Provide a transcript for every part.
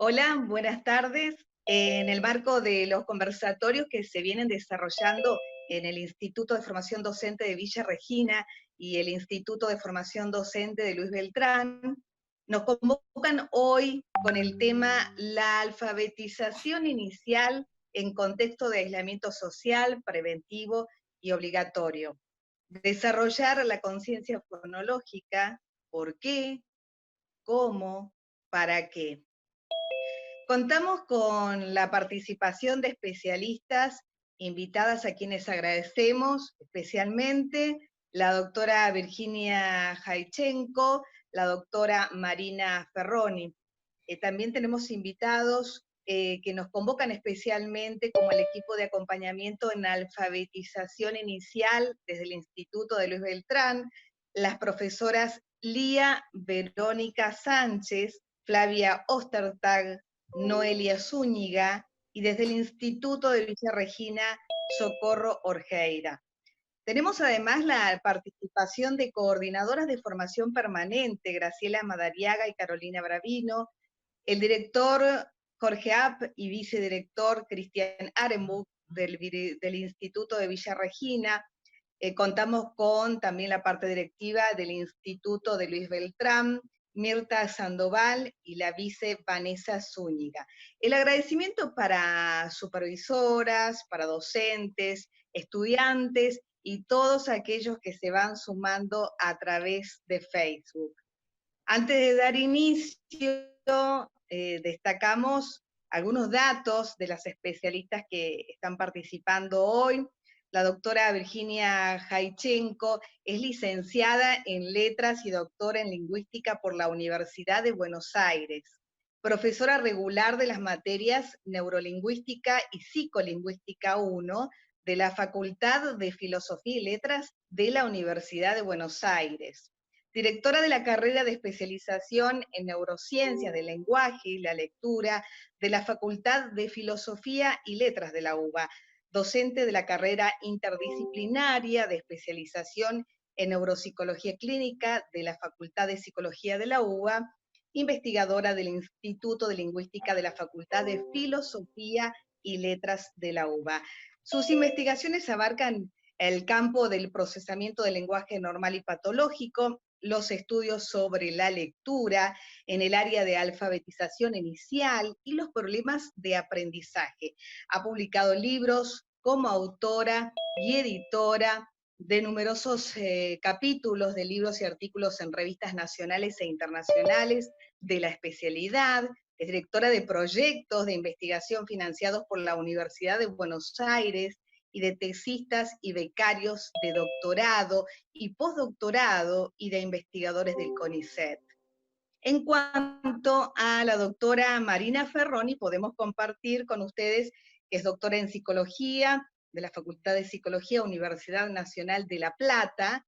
Hola, buenas tardes. En el marco de los conversatorios que se vienen desarrollando en el Instituto de Formación Docente de Villa Regina y el Instituto de Formación Docente de Luis Beltrán, nos convocan hoy con el tema la alfabetización inicial en contexto de aislamiento social, preventivo y obligatorio. Desarrollar la conciencia fonológica, por qué, cómo, para qué. Contamos con la participación de especialistas invitadas a quienes agradecemos especialmente, la doctora Virginia Jaichenko, la doctora Marina Ferroni. También tenemos invitados que nos convocan especialmente como el equipo de acompañamiento en alfabetización inicial desde el Instituto de Luis Beltrán, las profesoras Lía Verónica Sánchez, Flavia Ostertag, Noelia Zúñiga, y desde el Instituto de Villa Regina, Socorro Orjeira. Tenemos además la participación de coordinadoras de formación permanente, Graciela Madariaga y Carolina Bravino, el director Jorge App y vicedirector Cristian Arenbuch del Instituto de Villa Regina. Contamos con también la parte directiva del Instituto de Luis Beltrán, Mirta Sandoval y la vice Vanessa Zúñiga. El agradecimiento para supervisoras, para docentes, estudiantes y todos aquellos que se van sumando a través de Facebook. Antes de dar inicio, destacamos algunos datos de las especialistas que están participando hoy. La doctora Virginia Jaichenko es licenciada en Letras y doctora en Lingüística por la Universidad de Buenos Aires, profesora regular de las materias Neurolingüística y Psicolingüística 1 de la Facultad de Filosofía y Letras de la Universidad de Buenos Aires, directora de la carrera de especialización en neurociencias del lenguaje y la lectura de la Facultad de Filosofía y Letras de la UBA, docente de la carrera interdisciplinaria de especialización en neuropsicología clínica de la Facultad de Psicología de la UBA, investigadora del Instituto de Lingüística de la Facultad de Filosofía y Letras de la UBA. Sus investigaciones abarcan el campo del procesamiento del lenguaje normal y patológico, los estudios sobre la lectura en el área de alfabetización inicial y los problemas de aprendizaje. Ha publicado libros como autora y editora de numerosos capítulos de libros y artículos en revistas nacionales e internacionales de la especialidad. Es directora de proyectos de investigación financiados por la Universidad de Buenos Aires y de tesistas y becarios de doctorado y postdoctorado y de investigadores del CONICET. En cuanto a la doctora Marina Ferroni, podemos compartir con ustedes que es doctora en Psicología de la Facultad de Psicología, Universidad Nacional de La Plata,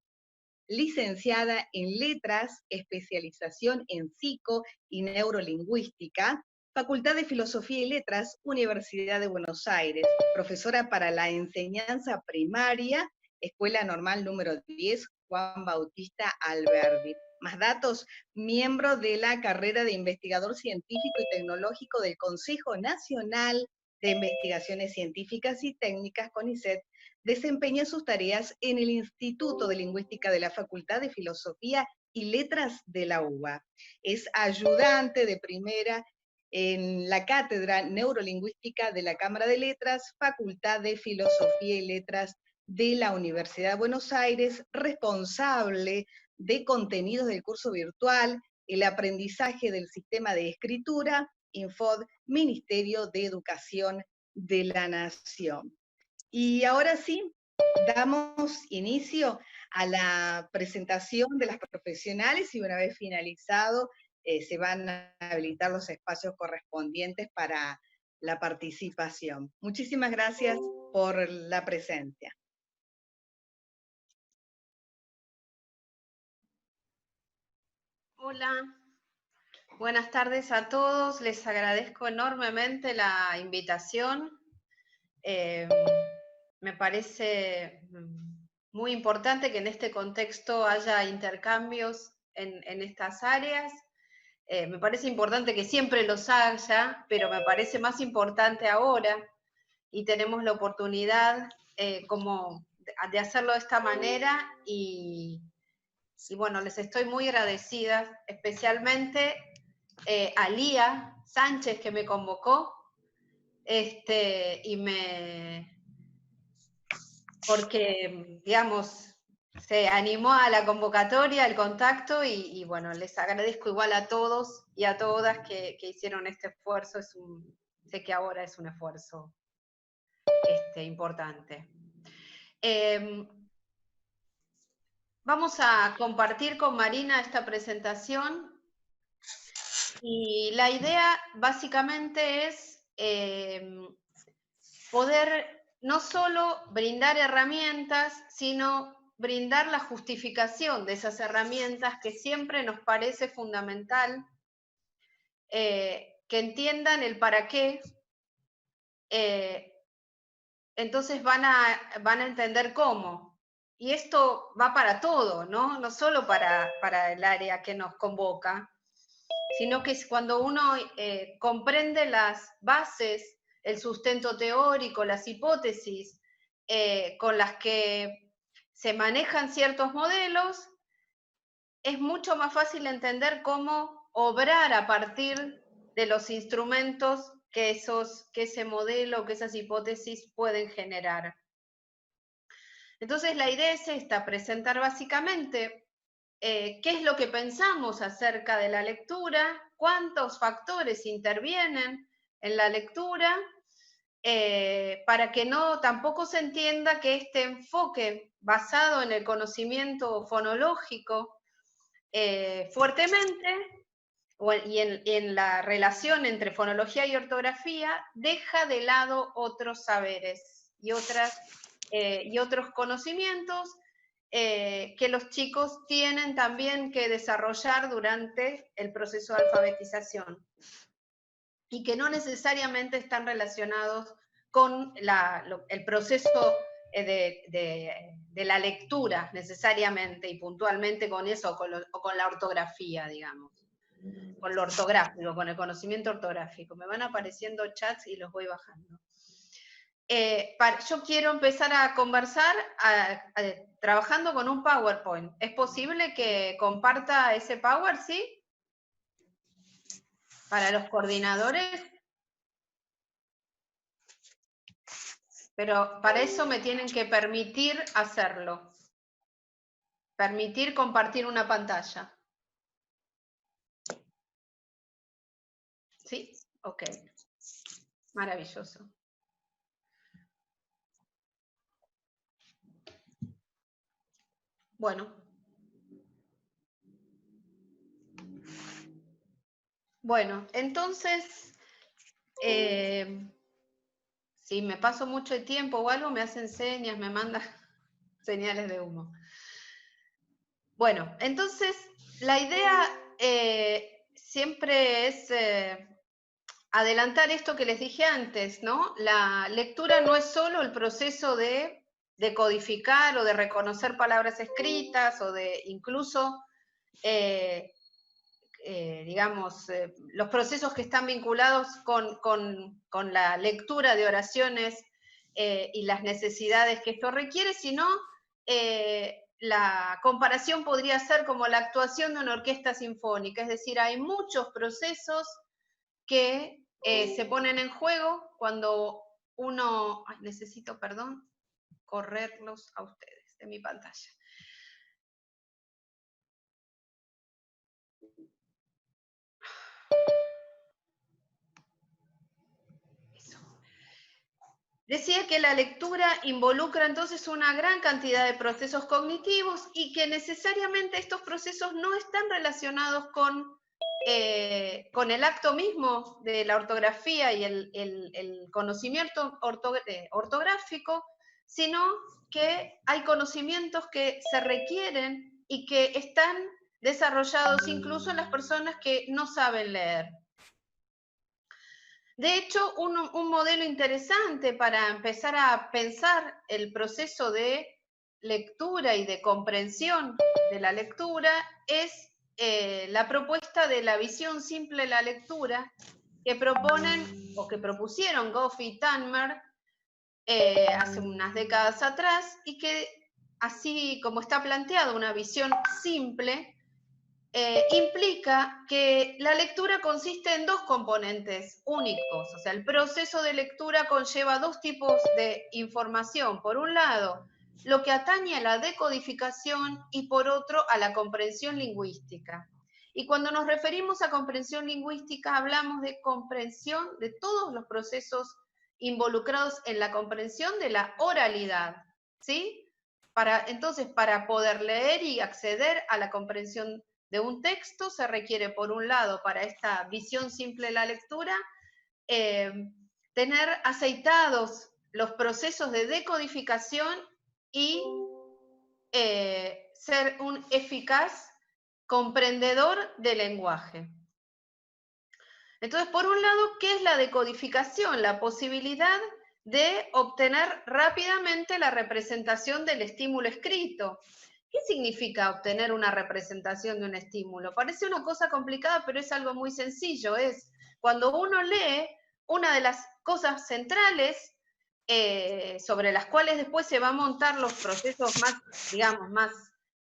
licenciada en Letras, especialización en Psico y Neurolingüística, Facultad de Filosofía y Letras, Universidad de Buenos Aires, profesora para la enseñanza primaria, Escuela Normal número 10, Juan Bautista Alberdi. Más datos, miembro de la carrera de investigador científico y tecnológico del Consejo Nacional de Investigaciones Científicas y Técnicas, CONICET, desempeña sus tareas en el Instituto de Lingüística de la Facultad de Filosofía y Letras de la UBA. Es ayudante de primera en la Cátedra Neurolingüística de la Cámara de Letras, Facultad de Filosofía y Letras de la Universidad de Buenos Aires, responsable de contenidos del curso virtual, el aprendizaje del sistema de escritura, Infod, Ministerio de Educación de la Nación. Y ahora sí, damos inicio a la presentación de las profesionales y una vez finalizado se van a habilitar los espacios correspondientes para la participación. Muchísimas gracias por la presencia. Hola, buenas tardes a todos. Les agradezco enormemente la invitación. Me parece muy importante que en este contexto haya intercambios en estas áreas. Me parece importante que siempre los haya, pero me parece más importante ahora, y tenemos la oportunidad como de hacerlo de esta manera, y bueno, les estoy muy agradecida, especialmente a Lía Sánchez, que me convocó, porque, digamos, se animó a la convocatoria, al contacto, y bueno, les agradezco igual a todos y a todas que hicieron este esfuerzo. Sé que ahora es un esfuerzo importante. Vamos a compartir con Marina esta presentación, y la idea básicamente es poder no solo brindar herramientas, sino brindar la justificación de esas herramientas, que siempre nos parece fundamental que entiendan el para qué. Entonces van a entender cómo. Y esto va para todo, ¿no? No solo para el área que nos convoca, sino que es cuando uno comprende las bases, el sustento teórico, las hipótesis con las que se manejan ciertos modelos, es mucho más fácil entender cómo obrar a partir de los instrumentos que ese modelo, que esas hipótesis pueden generar. Entonces la idea es esta, presentar básicamente qué es lo que pensamos acerca de la lectura, cuántos factores intervienen en la lectura, para que tampoco se entienda que este enfoque basado en el conocimiento fonológico fuertemente, y en la relación entre fonología y ortografía, deja de lado otros saberes y otros conocimientos que los chicos tienen también que desarrollar durante el proceso de alfabetización, y que no necesariamente están relacionados con el proceso de la lectura necesariamente y puntualmente con eso, o con la ortografía, digamos, con lo ortográfico, con el conocimiento ortográfico. Me van apareciendo chats y los voy bajando. Yo quiero empezar a conversar trabajando con un PowerPoint. ¿Es posible que comparta ese Power, sí? Para los coordinadores. Pero para eso me tienen que permitir hacerlo. Permitir compartir una pantalla. ¿Sí? Ok. Maravilloso. Bueno. Bueno, entonces, si me paso mucho el tiempo o algo, me hacen señas, me mandan señales de humo. Bueno, entonces, la idea siempre es adelantar esto que les dije antes, ¿no? La lectura no es solo el proceso de codificar o de reconocer palabras escritas, o de incluso, digamos, los procesos que están vinculados con la lectura de oraciones y las necesidades que esto requiere, sino la comparación podría ser como la actuación de una orquesta sinfónica, es decir, hay muchos procesos que se ponen en juego cuando uno... Ay, necesito, perdón, correrlos a ustedes de mi pantalla. Eso. Decía que la lectura involucra entonces una gran cantidad de procesos cognitivos, y que necesariamente estos procesos no están relacionados con el acto mismo de la ortografía y el conocimiento ortográfico, sino que hay conocimientos que se requieren y que están desarrollados incluso en las personas que no saben leer. De hecho, un modelo interesante para empezar a pensar el proceso de lectura y de comprensión de la lectura es la propuesta de la visión simple de la lectura que proponen o que propusieron Goff y Tanmer hace unas décadas atrás, y que así como está planteada una visión simple, implica que la lectura consiste en dos componentes únicos. O sea, el proceso de lectura conlleva dos tipos de información. Por un lado, lo que atañe a la decodificación, y por otro, a la comprensión lingüística. Y cuando nos referimos a comprensión lingüística, hablamos de comprensión de todos los procesos involucrados en la comprensión de la oralidad, ¿sí? Entonces, para poder leer y acceder a la comprensión de un texto, se requiere, por un lado, para esta visión simple de la lectura, tener aceitados los procesos de decodificación y ser un eficaz comprendedor del lenguaje. Entonces, por un lado, ¿qué es la decodificación? La posibilidad de obtener rápidamente la representación del estímulo escrito. ¿Qué significa obtener una representación de un estímulo? Parece una cosa complicada, pero es algo muy sencillo. Es cuando uno lee, una de las cosas centrales sobre las cuales después se van a montar los procesos más, digamos, más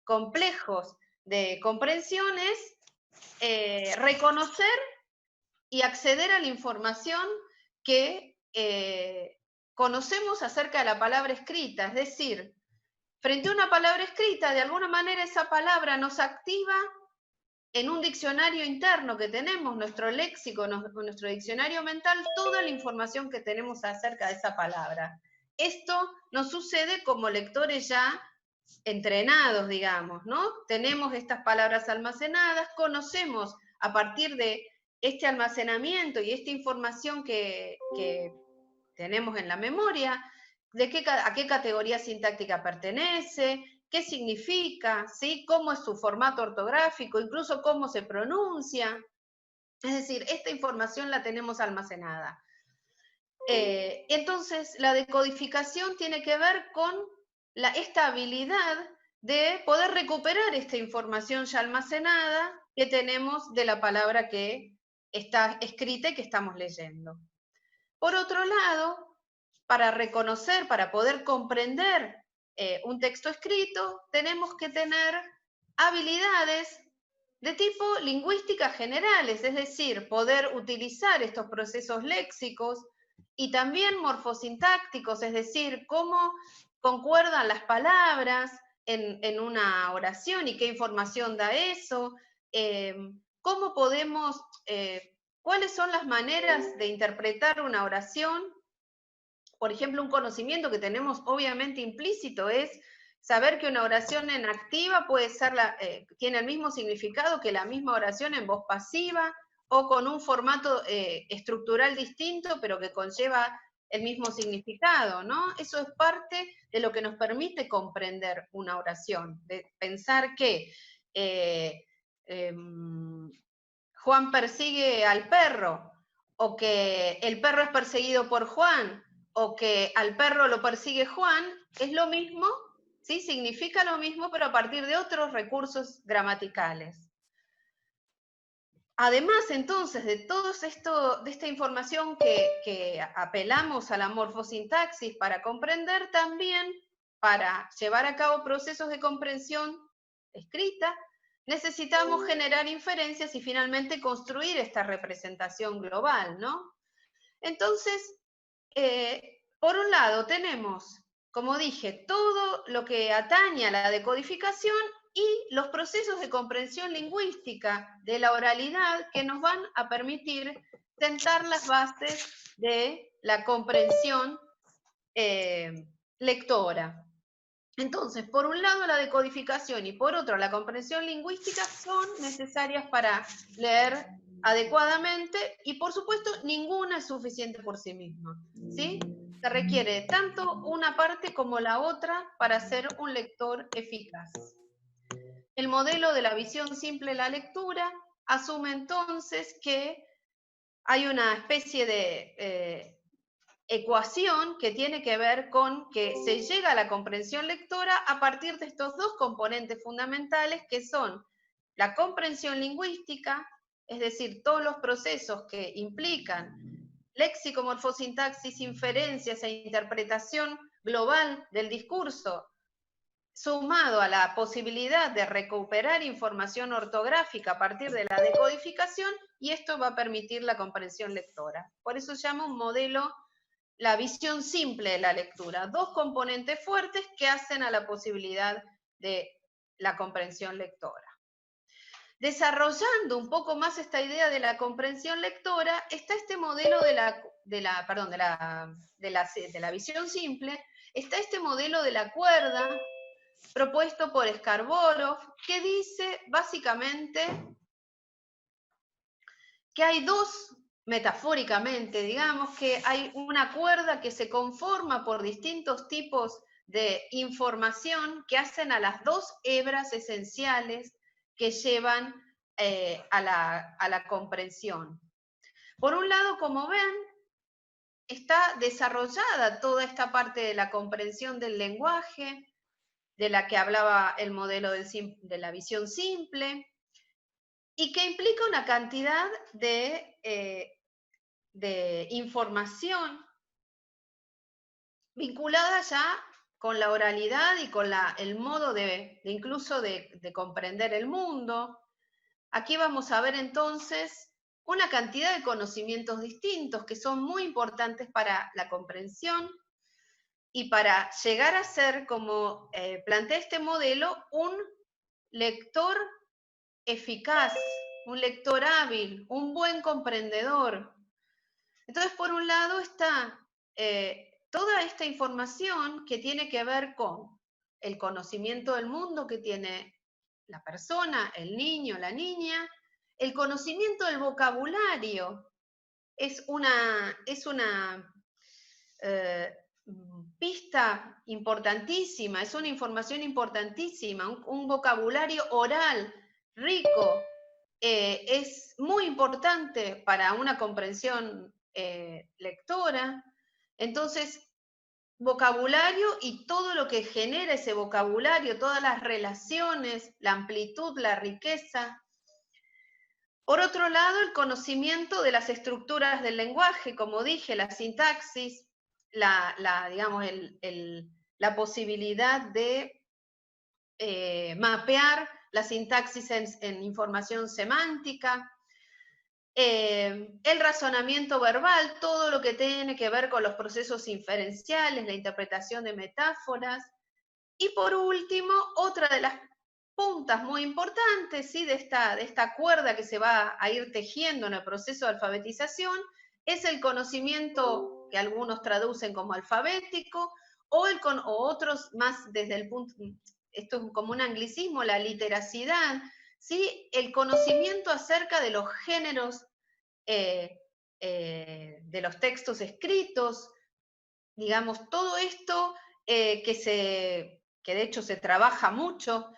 complejos de comprensión es reconocer y acceder a la información que conocemos acerca de la palabra escrita. Es decir, frente a una palabra escrita, de alguna manera esa palabra nos activa en un diccionario interno que tenemos, nuestro léxico, nuestro diccionario mental, toda la información que tenemos acerca de esa palabra. Esto nos sucede como lectores ya entrenados, digamos, ¿no? Tenemos estas palabras almacenadas, conocemos a partir de este almacenamiento y esta información que tenemos en la memoria, a qué categoría sintáctica pertenece, qué significa, ¿sí? Cómo es su formato ortográfico, incluso cómo se pronuncia. Es decir, esta información la tenemos almacenada. Entonces, la decodificación tiene que ver con esta habilidad de poder recuperar esta información ya almacenada que tenemos de la palabra que está escrita y que estamos leyendo. Por otro lado, para reconocer, para poder comprender un texto escrito, tenemos que tener habilidades de tipo lingüística generales, es decir, poder utilizar estos procesos léxicos y también morfosintácticos, es decir, cómo concuerdan las palabras en una oración y qué información da eso, cómo podemos, cuáles son las maneras de interpretar una oración. Por ejemplo, un conocimiento que tenemos obviamente implícito es saber que una oración en activa puede ser tiene el mismo significado que la misma oración en voz pasiva, o con un formato estructural distinto, pero que conlleva el mismo significado, ¿no? Eso es parte de lo que nos permite comprender una oración, de pensar que Juan persigue al perro, o que el perro es perseguido por Juan, o que al perro lo persigue Juan, es lo mismo, ¿sí? Significa lo mismo, pero a partir de otros recursos gramaticales. Además, entonces, de todo esto, de esta información que apelamos a la morfosintaxis para comprender, también para llevar a cabo procesos de comprensión escrita, necesitamos generar inferencias y finalmente construir esta representación global, ¿no? Entonces, por un lado tenemos, como dije, todo lo que atañe a la decodificación y los procesos de comprensión lingüística de la oralidad que nos van a permitir sentar las bases de la comprensión lectora. Entonces, por un lado la decodificación y por otro la comprensión lingüística son necesarias para leer adecuadamente, y por supuesto ninguna es suficiente por sí misma, ¿sí? Se requiere tanto una parte como la otra para ser un lector eficaz. El modelo de la visión simple de la lectura asume entonces que hay una especie de ecuación que tiene que ver con que se llega a la comprensión lectora a partir de estos dos componentes fundamentales, que son la comprensión lingüística, es decir, todos los procesos que implican léxico, morfosintaxis, inferencias e interpretación global del discurso, sumado a la posibilidad de recuperar información ortográfica a partir de la decodificación, y esto va a permitir la comprensión lectora. Por eso se llama un modelo la visión simple de la lectura, dos componentes fuertes que hacen a la posibilidad de la comprensión lectora. Desarrollando un poco más esta idea de la comprensión lectora, está este modelo de la visión simple, está este modelo de la cuerda, propuesto por Skarborov, que dice básicamente que hay dos, metafóricamente, digamos, que hay una cuerda que se conforma por distintos tipos de información que hacen a las dos hebras esenciales que llevan a la comprensión. Por un lado, como ven, está desarrollada toda esta parte de la comprensión del lenguaje, de la que hablaba el modelo de la visión simple, y que implica una cantidad de información vinculada ya con la oralidad y con el modo incluso de comprender el mundo. Aquí vamos a ver entonces una cantidad de conocimientos distintos que son muy importantes para la comprensión y para llegar a ser, como plantea este modelo, un lector eficaz, un lector hábil, un buen comprendedor. Entonces, por un lado está toda esta información que tiene que ver con el conocimiento del mundo que tiene la persona, el niño, la niña, el conocimiento del vocabulario es una pista importantísima, es una información importantísima, un vocabulario oral rico, es muy importante para una comprensión lectora. Entonces, vocabulario y todo lo que genera ese vocabulario, todas las relaciones, la amplitud, la riqueza. Por otro lado, el conocimiento de las estructuras del lenguaje, como dije, la sintaxis, digamos, la posibilidad de mapear la sintaxis en información semántica, el razonamiento verbal, todo lo que tiene que ver con los procesos inferenciales, la interpretación de metáforas, y por último, otra de las puntas muy importantes, ¿sí?, de esta cuerda que se va a ir tejiendo en el proceso de alfabetización, es el conocimiento que algunos traducen como alfabético, o otros más desde el punto, esto es como un anglicismo, la literacidad, ¿sí?, el conocimiento acerca de los géneros de los textos escritos, digamos, todo esto que de hecho se trabaja mucho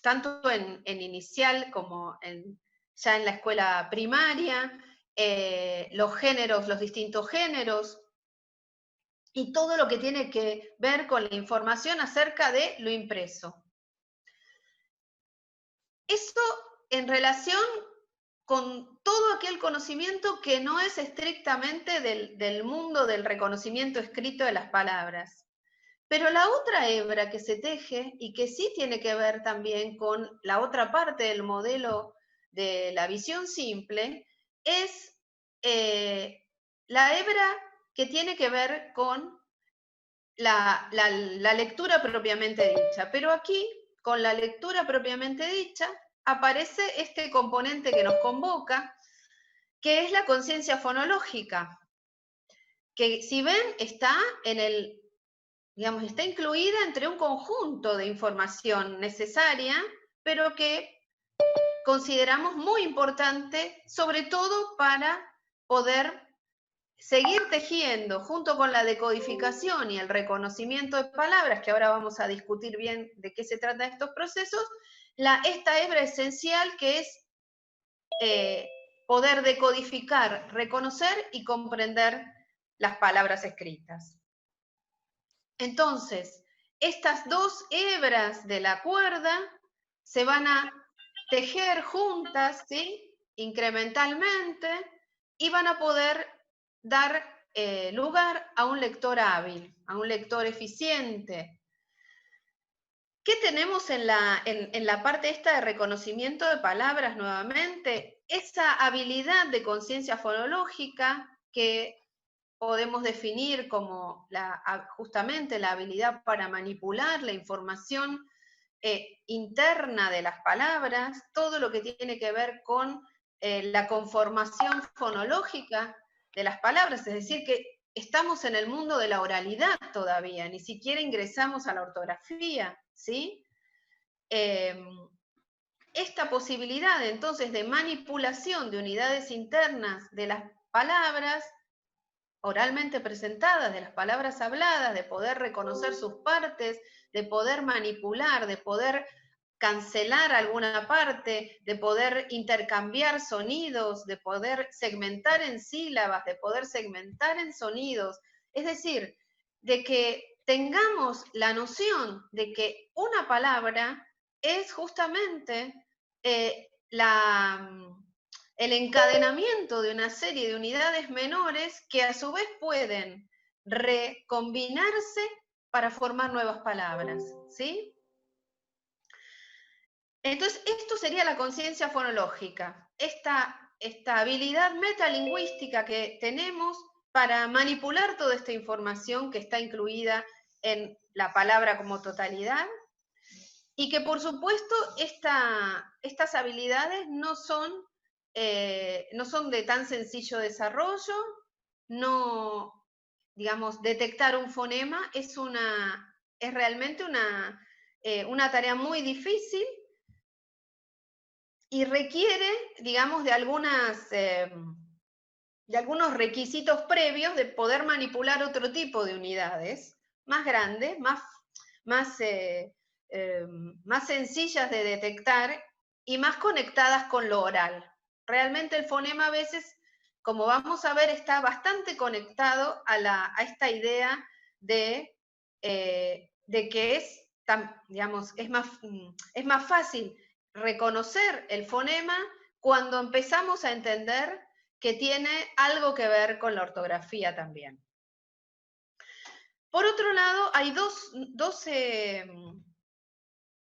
tanto en inicial como ya en la escuela primaria, los géneros, los distintos géneros, y todo lo que tiene que ver con la información acerca de lo impreso. Eso en relación con todo aquel conocimiento que no es estrictamente del mundo del reconocimiento escrito de las palabras. Pero la otra hebra que se teje, y que sí tiene que ver también con la otra parte del modelo de la visión simple, es la hebra que tiene que ver con la lectura propiamente dicha. Pero aquí, con la lectura propiamente dicha, aparece este componente que nos convoca, que es la conciencia fonológica, que si ven está digamos, está incluida entre un conjunto de información necesaria, pero que consideramos muy importante, sobre todo para poder seguir tejiendo, junto con la decodificación y el reconocimiento de palabras, que ahora vamos a discutir bien de qué se tratan estos procesos, esta hebra esencial que es poder decodificar, reconocer y comprender las palabras escritas. Entonces, estas dos hebras de la cuerda se van a tejer juntas, ¿sí? Incrementalmente, y van a poder dar lugar a un lector hábil, a un lector eficiente. ¿Qué tenemos en la parte esta de reconocimiento de palabras nuevamente? Esa habilidad de conciencia fonológica que podemos definir como justamente la habilidad para manipular la información interna de las palabras, todo lo que tiene que ver con la conformación fonológica de las palabras, es decir, que estamos en el mundo de la oralidad todavía, ni siquiera ingresamos a la ortografía, ¿sí? Esta posibilidad entonces de manipulación de unidades internas de las palabras oralmente presentadas, de las palabras habladas, de poder reconocer sus partes, de poder manipular, de poder cancelar alguna parte, de poder intercambiar sonidos, de poder segmentar en sílabas, de poder segmentar en sonidos. Es decir, de que tengamos la noción de que una palabra es justamente el encadenamiento de una serie de unidades menores que a su vez pueden recombinarse para formar nuevas palabras, ¿sí? Entonces, esto sería la conciencia fonológica, esta habilidad metalingüística que tenemos para manipular toda esta información que está incluida en la palabra como totalidad, y que por supuesto estas habilidades no son de tan sencillo desarrollo, no, digamos, detectar un fonema es realmente una tarea muy difícil y requiere, digamos, de algunos requisitos previos de poder manipular otro tipo de unidades más grandes, más sencillas de detectar y más conectadas con lo oral. Realmente el fonema a veces, como vamos a ver, está bastante conectado a esta idea de que digamos, es más fácil reconocer el fonema cuando empezamos a entender que tiene algo que ver con la ortografía también. Por otro lado, hay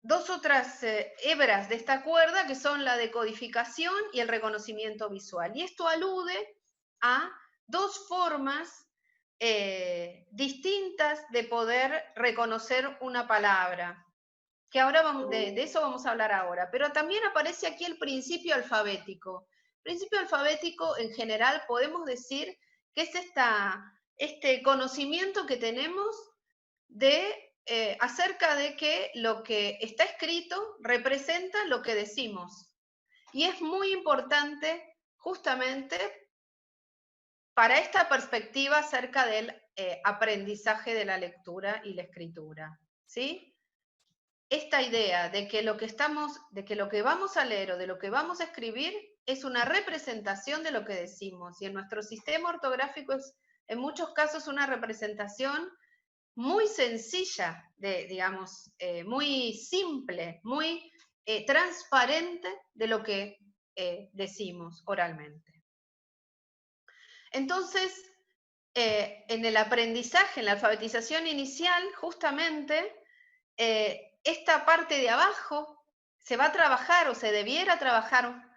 dos otras hebras de esta cuerda, que son la decodificación y el reconocimiento visual. Y esto alude a dos formas distintas de poder reconocer una palabra, que ahora de eso vamos a hablar ahora. Pero también aparece aquí el principio alfabético. El principio alfabético, en general, podemos decir que es este conocimiento que tenemos acerca de que lo que está escrito representa lo que decimos. Y es muy importante justamente para esta perspectiva acerca del aprendizaje de la lectura y la escritura, ¿sí? Esta idea de que lo que vamos a leer o de lo que vamos a escribir es una representación de lo que decimos, y en nuestro sistema ortográfico es en muchos casos una representación muy sencilla, digamos, muy simple, muy transparente de lo que decimos oralmente. Entonces, en el aprendizaje, en la alfabetización inicial, justamente, esta parte de abajo se va a trabajar o se debiera trabajar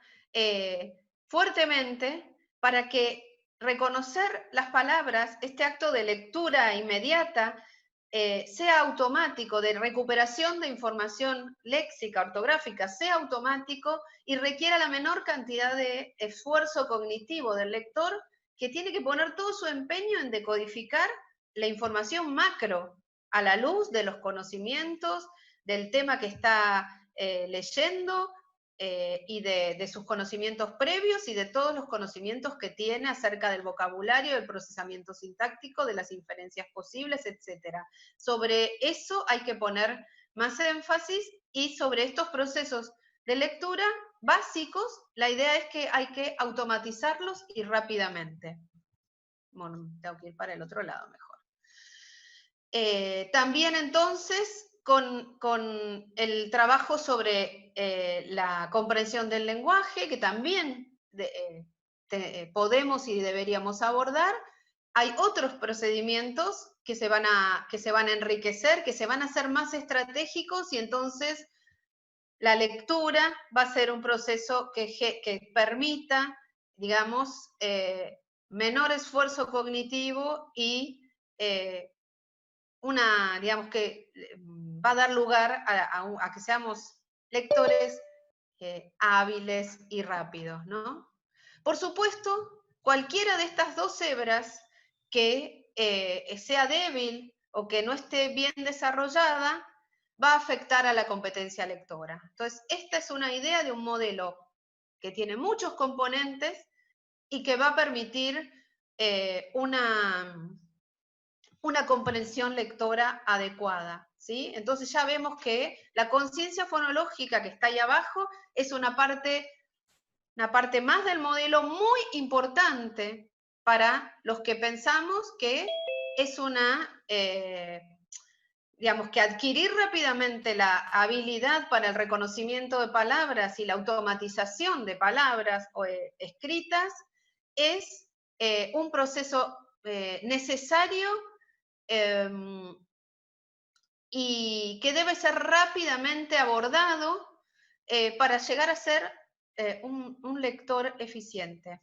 fuertemente para que reconocer las palabras, este acto de lectura inmediata, sea automático, de recuperación de información léxica, ortográfica, sea automático y requiera la menor cantidad de esfuerzo cognitivo del lector, que tiene que poner todo su empeño en decodificar la información macro a la luz de los conocimientos del tema que está leyendo, y de sus conocimientos previos y de todos los conocimientos que tiene acerca del vocabulario, del procesamiento sintáctico, de las inferencias posibles, etc. Sobre eso hay que poner más énfasis, y sobre estos procesos de lectura básicos, la idea es que hay que automatizarlos y rápidamente. Bueno, tengo que ir para el otro lado mejor. también entonces con el trabajo sobre la comprensión del lenguaje, que también podemos y deberíamos abordar. Hay otros procedimientos que se van a enriquecer, que se van a hacer más estratégicos, y entonces la lectura va a ser un proceso que permita, digamos, menor esfuerzo cognitivo y digamos que va a dar lugar a que seamos lectores hábiles y rápidos, ¿no? Por supuesto, cualquiera de estas dos hebras que sea débil o que no esté bien desarrollada, va a afectar a la competencia lectora. Entonces, esta es una idea de un modelo que tiene muchos componentes y que va a permitir una comprensión lectora adecuada, ¿sí? Entonces ya vemos que la conciencia fonológica que está ahí abajo es una parte más del modelo muy importante para los que pensamos que es digamos, que adquirir rápidamente la habilidad para el reconocimiento de palabras y la automatización de palabras escritas es un proceso necesario y que debe ser rápidamente abordado para llegar a ser un lector eficiente.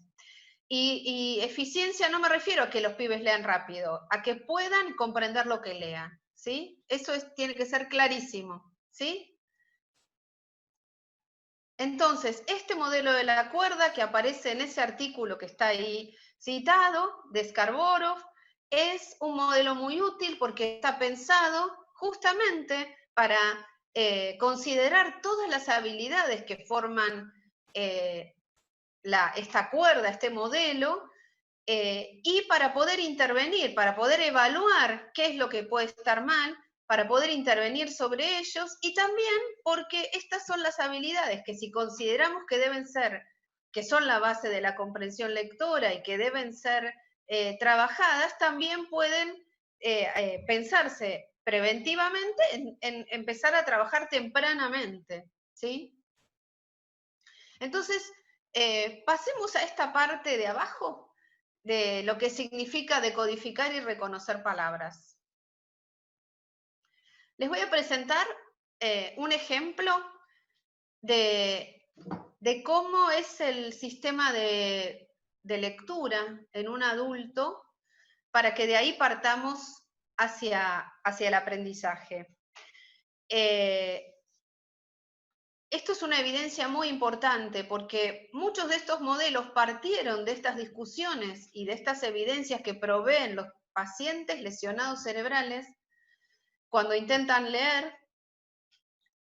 Y eficiencia no me refiero a que los pibes lean rápido, a que puedan comprender lo que lean, ¿sí? Eso tiene que ser clarísimo, ¿sí? Entonces, este modelo de la cuerda que aparece en ese artículo que está ahí citado, de Skarborov, es un modelo muy útil porque está pensado justamente para considerar todas las habilidades que forman esta cuerda, este modelo, y para poder intervenir, para poder evaluar qué es lo que puede estar mal, para poder intervenir sobre ellos, y también porque estas son las habilidades que si consideramos que deben ser, que son la base de la comprensión lectora y que deben ser trabajadas, también pueden pensarse preventivamente en empezar a trabajar tempranamente, ¿sí? Entonces, pasemos a esta parte de abajo, de lo que significa decodificar y reconocer palabras. Les voy a presentar un ejemplo de cómo es el sistema de lectura en un adulto, para que de ahí partamos hacia el aprendizaje. Esto es una evidencia muy importante porque muchos de estos modelos partieron de estas discusiones y de estas evidencias que proveen los pacientes lesionados cerebrales cuando intentan leer,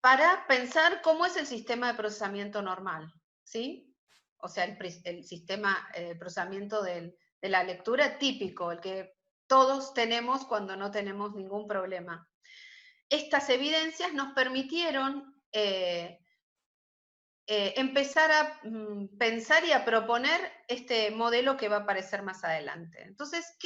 para pensar cómo es el sistema de procesamiento normal, ¿sí? O sea, el sistema de procesamiento de la lectura típico, el que todos tenemos cuando no tenemos ningún problema. Estas evidencias nos permitieron empezar a pensar y a proponer este modelo que va a aparecer más adelante. Entonces,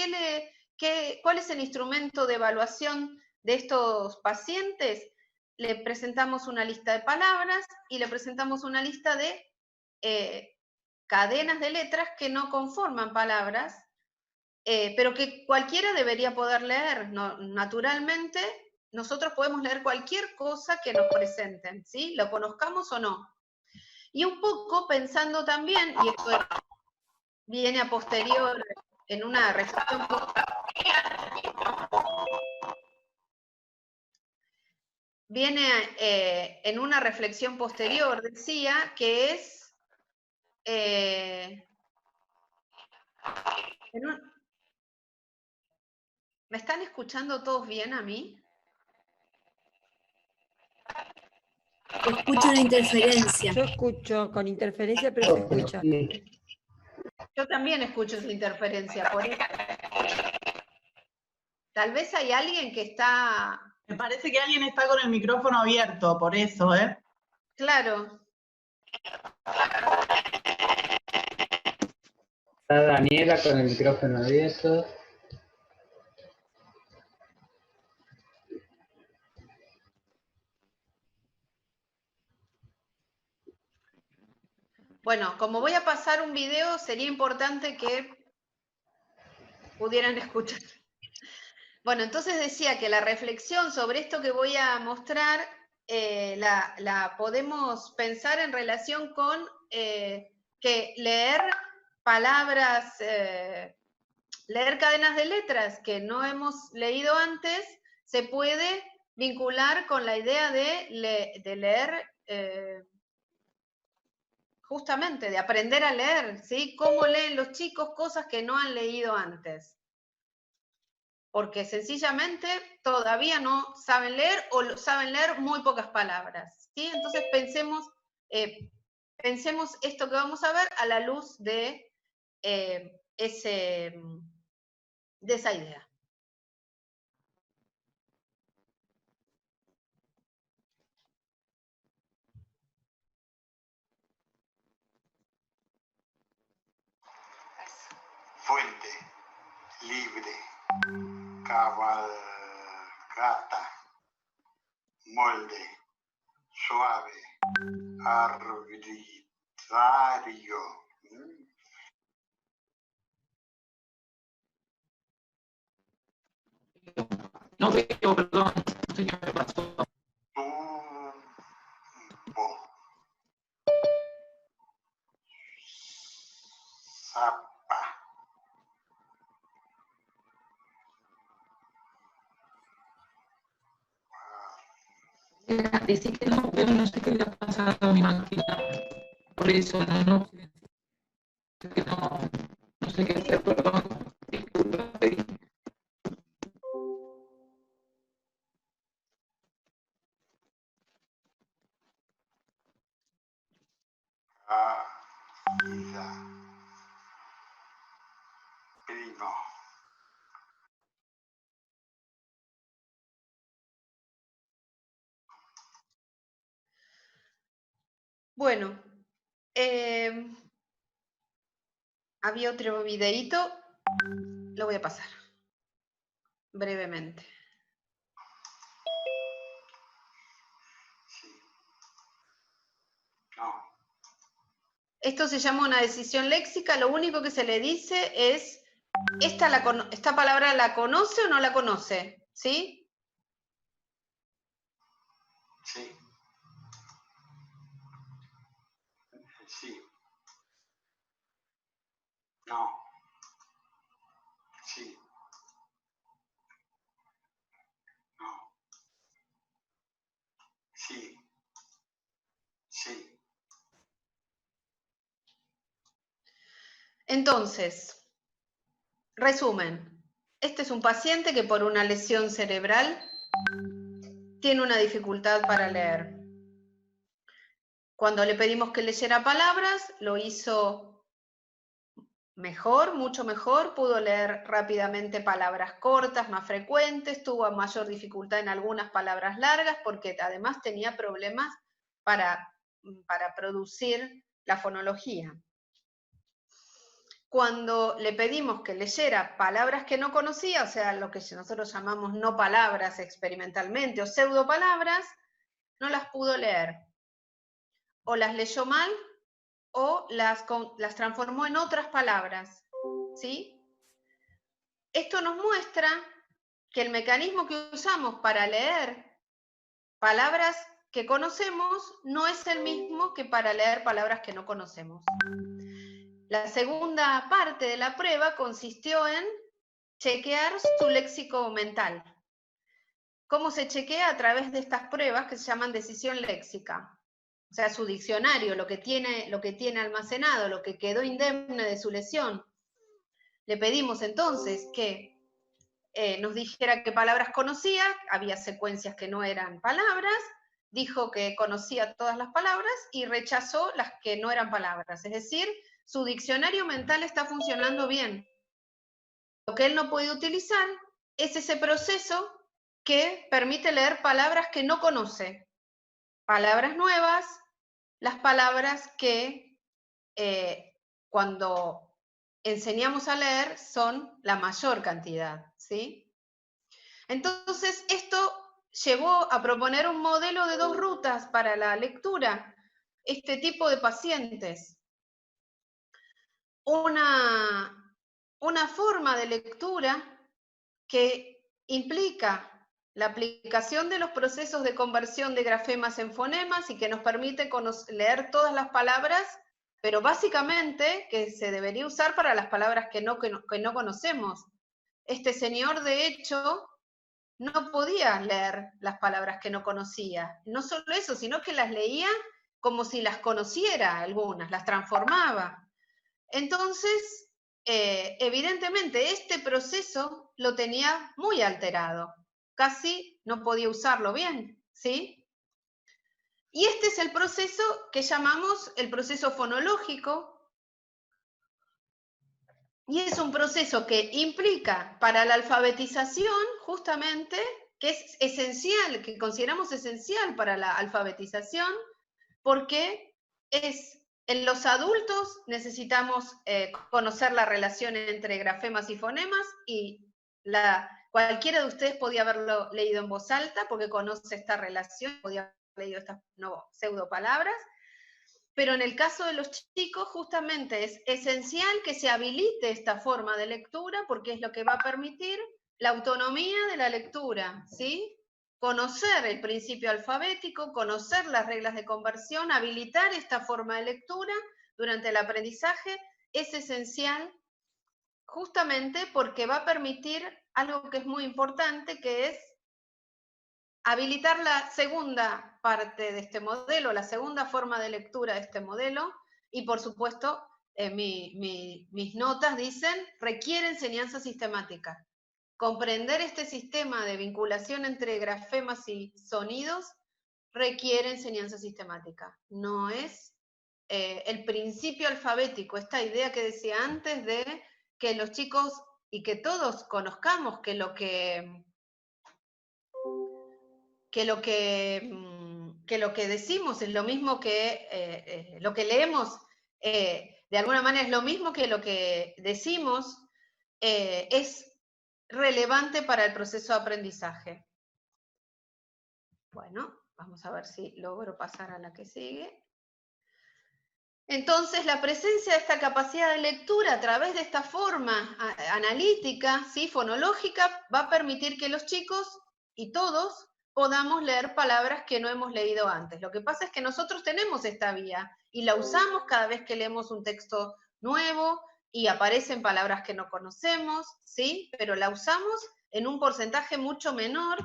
¿cuál es el instrumento de evaluación de estos pacientes? Le presentamos una lista de palabras y le presentamos una lista de cadenas de letras que no conforman palabras, pero que cualquiera debería poder leer. Naturalmente, nosotros podemos leer cualquier cosa que nos presenten, ¿sí? Lo conozcamos o no. Y un poco pensando también, y esto viene a posterior, en una reflexión posterior, decía que es ¿me están escuchando todos bien a mí? Escucho una interferencia. Yo escucho con interferencia, pero se escucha. Yo también escucho esa interferencia, por eso. Tal vez hay alguien que está... Me parece que alguien está con el micrófono abierto, por eso, ¿eh? Claro. Está Daniela con el micrófono abierto. Bueno, como voy a pasar un video, sería importante que pudieran escuchar. Bueno, entonces decía que la reflexión sobre esto que voy a mostrar la podemos pensar en relación con que leer palabras, leer cadenas de letras que no hemos leído antes, se puede vincular con la idea de leer, justamente, de aprender a leer, ¿sí? ¿Cómo leen los chicos cosas que no han leído antes? Porque sencillamente todavía no saben leer o saben leer muy pocas palabras, ¿sí? Entonces pensemos esto que vamos a ver a la luz de, de esa idea. Fuente, libre, cabalgata, molde, suave, arbitrario. No veo, perdón, no sé qué me pasó. Tubo, zapa, Dice que no veo, no sé qué le ha pasado a mi máquina. Por eso no sé qué hacer, perdón. Disculpe. vida, primo. Bueno, había otro videíto, lo voy a pasar brevemente. Sí. No. Esto se llama una decisión léxica, lo único que se le dice es, ¿esta palabra la conoce o no la conoce? ¿Sí? Sí. Sí. No. Sí. No. Sí. Sí. Entonces, resumen, este es un paciente que por una lesión cerebral tiene una dificultad para leer. Cuando le pedimos que leyera palabras, lo hizo mejor, mucho mejor, pudo leer rápidamente palabras cortas, más frecuentes, tuvo mayor dificultad en algunas palabras largas, porque además tenía problemas para producir la fonología. Cuando le pedimos que leyera palabras que no conocía, o sea, lo que nosotros llamamos no palabras experimentalmente o pseudopalabras, no las pudo leer. O las leyó mal o las transformó en otras palabras, ¿sí? Esto nos muestra que el mecanismo que usamos para leer palabras que conocemos no es el mismo que para leer palabras que no conocemos. La segunda parte de la prueba consistió en chequear su léxico mental. ¿Cómo se chequea? A través de estas pruebas que se llaman decisión léxica. O sea, su diccionario, lo que tiene almacenado, lo que quedó indemne de su lesión. Le pedimos entonces que nos dijera qué palabras conocía, había secuencias que no eran palabras, dijo que conocía todas las palabras y rechazó las que no eran palabras. Es decir, su diccionario mental está funcionando bien. Lo que él no puede utilizar es ese proceso que permite leer palabras que no conoce. Palabras nuevas, las palabras que cuando enseñamos a leer son la mayor cantidad, ¿sí? Entonces, esto llevó a proponer un modelo de 2 rutas para la lectura. Este tipo de pacientes una forma de lectura que implica la aplicación de los procesos de conversión de grafemas en fonemas y que nos permite leer todas las palabras, pero básicamente que se debería usar para las palabras que no conocemos. Este señor, de hecho, no podía leer las palabras que no conocía. No solo eso, sino que las leía como si las conociera algunas, las transformaba. Entonces, evidentemente, este proceso lo tenía muy alterado. Casi no podía usarlo bien, ¿sí? Y este es el proceso que llamamos el proceso fonológico, y es un proceso que implica para la alfabetización, justamente, que es esencial, que consideramos esencial para la alfabetización, porque en los adultos necesitamos conocer la relación entre grafemas y fonemas, y cualquiera de ustedes podía haberlo leído en voz alta, porque conoce esta relación, podía haber leído estas pseudo palabras, pero en el caso de los chicos justamente es esencial que se habilite esta forma de lectura, porque es lo que va a permitir la autonomía de la lectura, ¿sí? Conocer el principio alfabético, conocer las reglas de conversión, habilitar esta forma de lectura durante el aprendizaje es esencial, justamente porque va a permitir algo que es muy importante, que es habilitar la segunda parte de este modelo, la segunda forma de lectura de este modelo, y por supuesto, mis notas dicen, requiere enseñanza sistemática. Comprender este sistema de vinculación entre grafemas y sonidos requiere enseñanza sistemática. No es el principio alfabético, esta idea que decía antes de que los chicos y que todos conozcamos que lo que decimos es lo mismo que lo que leemos, de alguna manera es lo mismo que lo que decimos, es relevante para el proceso de aprendizaje. Bueno, vamos a ver si logro pasar a la que sigue. Entonces, la presencia de esta capacidad de lectura a través de esta forma analítica, ¿sí? Fonológica, va a permitir que los chicos y todos podamos leer palabras que no hemos leído antes. Lo que pasa es que nosotros tenemos esta vía y la usamos cada vez que leemos un texto nuevo y aparecen palabras que no conocemos, ¿sí? Pero la usamos en un porcentaje mucho menor.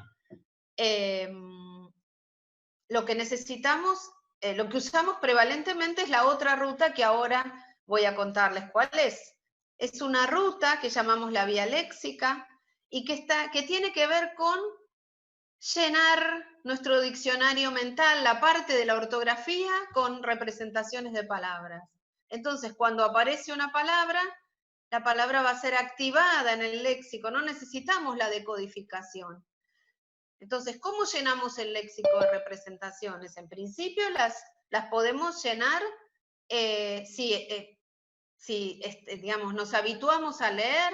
Lo que necesitamos, lo que usamos prevalentemente es la otra ruta que ahora voy a contarles cuál es. Es una ruta que llamamos la vía léxica y que tiene que ver con llenar nuestro diccionario mental, la parte de la ortografía, con representaciones de palabras. Entonces, cuando aparece una palabra, la palabra va a ser activada en el léxico, no necesitamos la decodificación. Entonces, ¿cómo llenamos el léxico de representaciones? En principio las podemos llenar si digamos, nos habituamos a leer,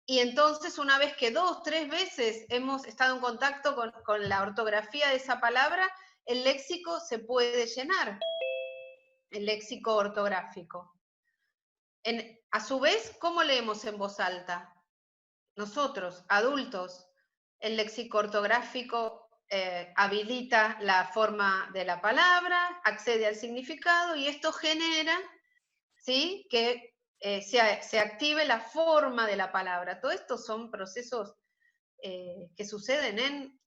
y entonces una vez que 2 o 3 veces hemos estado en contacto con la ortografía de esa palabra, el léxico se puede llenar, el léxico ortográfico. A su vez, ¿cómo leemos en voz alta? Nosotros, adultos, el léxico ortográfico habilita la forma de la palabra, accede al significado, y esto genera, ¿sí?, que se active la forma de la palabra. Todo esto son procesos que suceden en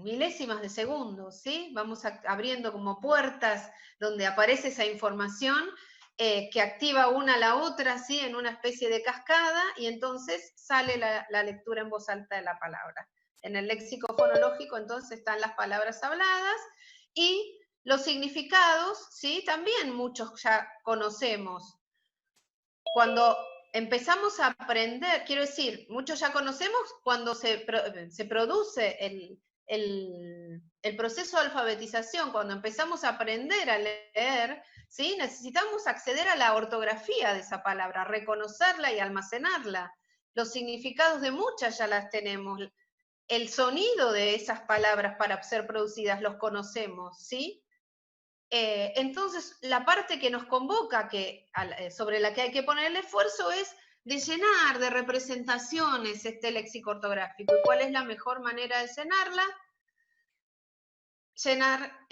milésimas de segundos, ¿sí? Vamos abriendo como puertas donde aparece esa información que activa una a la otra, ¿sí?, en una especie de cascada, y entonces sale la lectura en voz alta de la palabra. En el léxico fonológico entonces están las palabras habladas y los significados, ¿sí?, también muchos ya conocemos. Cuando empezamos a aprender, quiero decir, muchos ya conocemos cuando se produce el proceso de alfabetización, cuando empezamos a aprender a leer, ¿sí?, necesitamos acceder a la ortografía de esa palabra, reconocerla y almacenarla. Los significados de muchas ya las tenemos. El sonido de esas palabras para ser producidas los conocemos, ¿sí? Entonces, la parte que nos convoca, sobre la que hay que poner el esfuerzo, es de llenar de representaciones este léxico ortográfico. ¿Y cuál es la mejor manera de llenarla? Llenar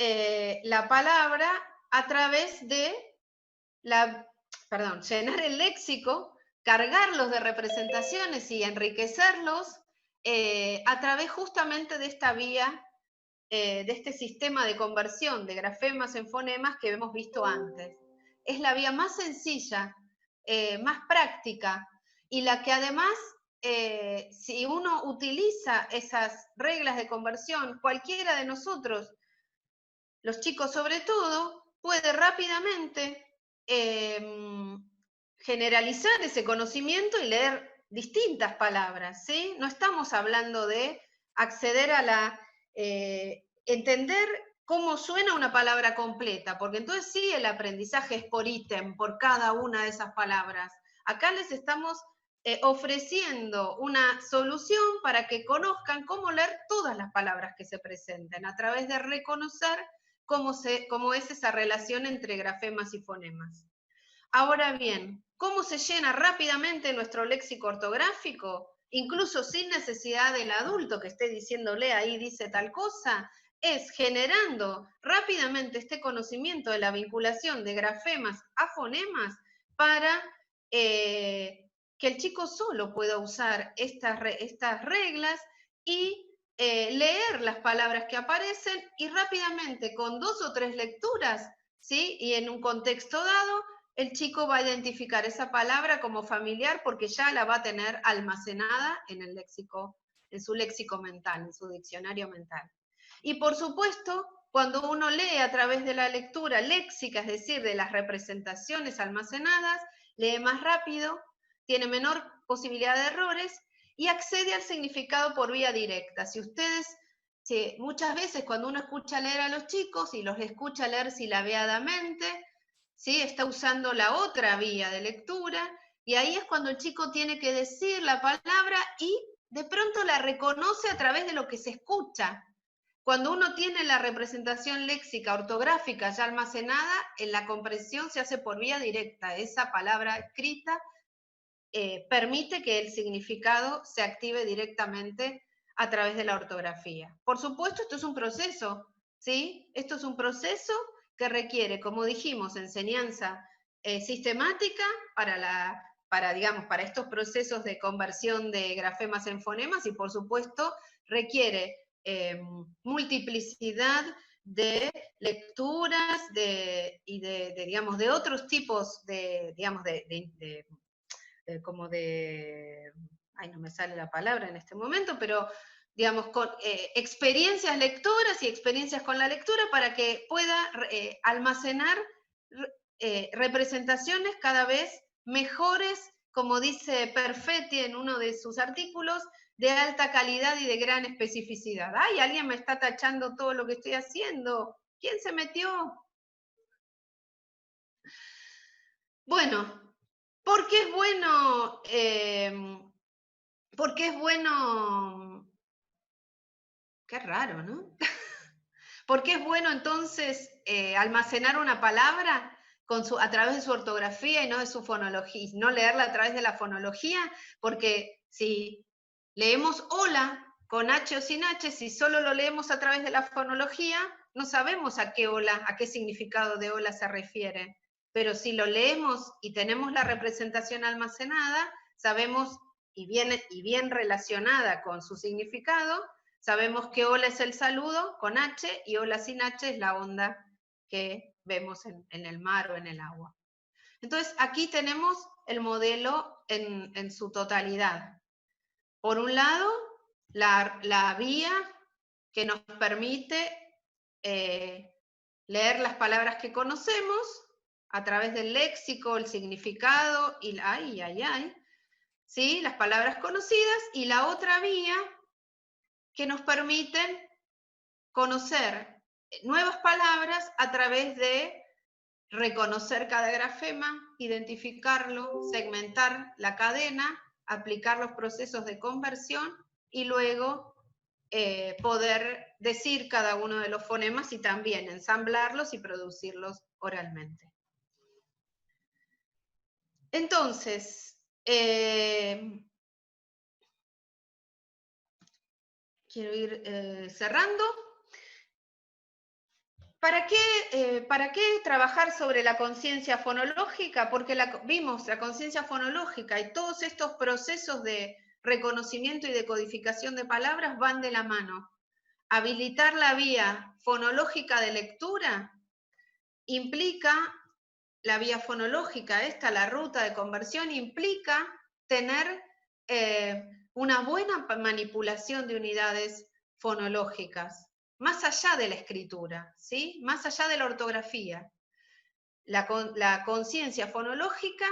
la palabra a través de llenar el léxico, cargarlos de representaciones y enriquecerlos a través justamente de esta vía, de este sistema de conversión de grafemas en fonemas que hemos visto antes. Es la vía más sencilla, más práctica, y la que además, si uno utiliza esas reglas de conversión, cualquiera de nosotros, los chicos sobre todo, puede rápidamente generalizar ese conocimiento y leer distintas palabras, ¿sí? No estamos hablando de acceder a entender cómo suena una palabra completa, porque entonces sí el aprendizaje es por ítem, por cada una de esas palabras. Acá les estamos ofreciendo una solución para que conozcan cómo leer todas las palabras que se presenten, a través de reconocer cómo es esa relación entre grafemas y fonemas. Ahora bien, ¿cómo se llena rápidamente nuestro léxico ortográfico? Incluso sin necesidad del adulto que esté diciéndole ahí dice tal cosa, es generando rápidamente este conocimiento de la vinculación de grafemas a fonemas para que el chico solo pueda usar estas reglas y leer las palabras que aparecen y rápidamente con 2 o 3 lecturas, ¿sí? Y en un contexto dado, el chico va a identificar esa palabra como familiar porque ya la va a tener almacenada en el léxico, en su léxico mental, en su diccionario mental. Y por supuesto, cuando uno lee a través de la lectura léxica, es decir, de las representaciones almacenadas, lee más rápido, tiene menor posibilidad de errores y accede al significado por vía directa. Si ustedes, muchas veces cuando uno escucha leer a los chicos y los escucha leer silabeadamente, ¿sí? Está usando la otra vía de lectura, y ahí es cuando el chico tiene que decir la palabra y de pronto la reconoce a través de lo que se escucha. Cuando uno tiene la representación léxica ortográfica ya almacenada, en la comprensión se hace por vía directa. Esa palabra escrita permite que el significado se active directamente a través de la ortografía. Por supuesto, esto es un proceso, ¿sí? Esto es un proceso que requiere, como dijimos, enseñanza sistemática para estos procesos de conversión de grafemas en fonemas, y por supuesto requiere multiplicidad de lecturas y de otros tipos ay, no me sale la palabra en este momento, pero digamos, con experiencias lectoras y experiencias con la lectura para que pueda almacenar representaciones cada vez mejores, como dice Perfetti en uno de sus artículos, de alta calidad y de gran especificidad. ¡Ay, alguien me está tachando todo lo que estoy haciendo! ¿Quién se metió? Bueno, ¿por qué es bueno? Porque es bueno... Qué raro, ¿no? ¿Por qué es bueno entonces almacenar una palabra a través de su ortografía y no de su fonología, no leerla a través de la fonología? Porque si leemos hola con H o sin H, si solo lo leemos a través de la fonología, no sabemos a qué hola, a qué significado de hola se refiere. Pero si lo leemos y tenemos la representación almacenada, sabemos, y bien relacionada con su significado, sabemos que hola es el saludo con H y hola sin H es la onda que vemos en el mar o en el agua. Entonces, aquí tenemos el modelo en su totalidad. Por un lado, la vía que nos permite leer las palabras que conocemos a través del léxico, el significado y ¿sí? Las palabras conocidas, y la otra vía que nos permiten conocer nuevas palabras a través de reconocer cada grafema, identificarlo, segmentar la cadena, aplicar los procesos de conversión y luego poder decir cada uno de los fonemas y también ensamblarlos y producirlos oralmente. Entonces, quiero ir cerrando. ¿Para qué trabajar sobre la conciencia fonológica? Porque vimos la conciencia fonológica y todos estos procesos de reconocimiento y decodificación de palabras van de la mano. Habilitar la vía fonológica de lectura implica, la vía fonológica, la ruta de conversión, implica tener una buena manipulación de unidades fonológicas, más allá de la escritura, ¿sí? Más allá de la ortografía. La conciencia fonológica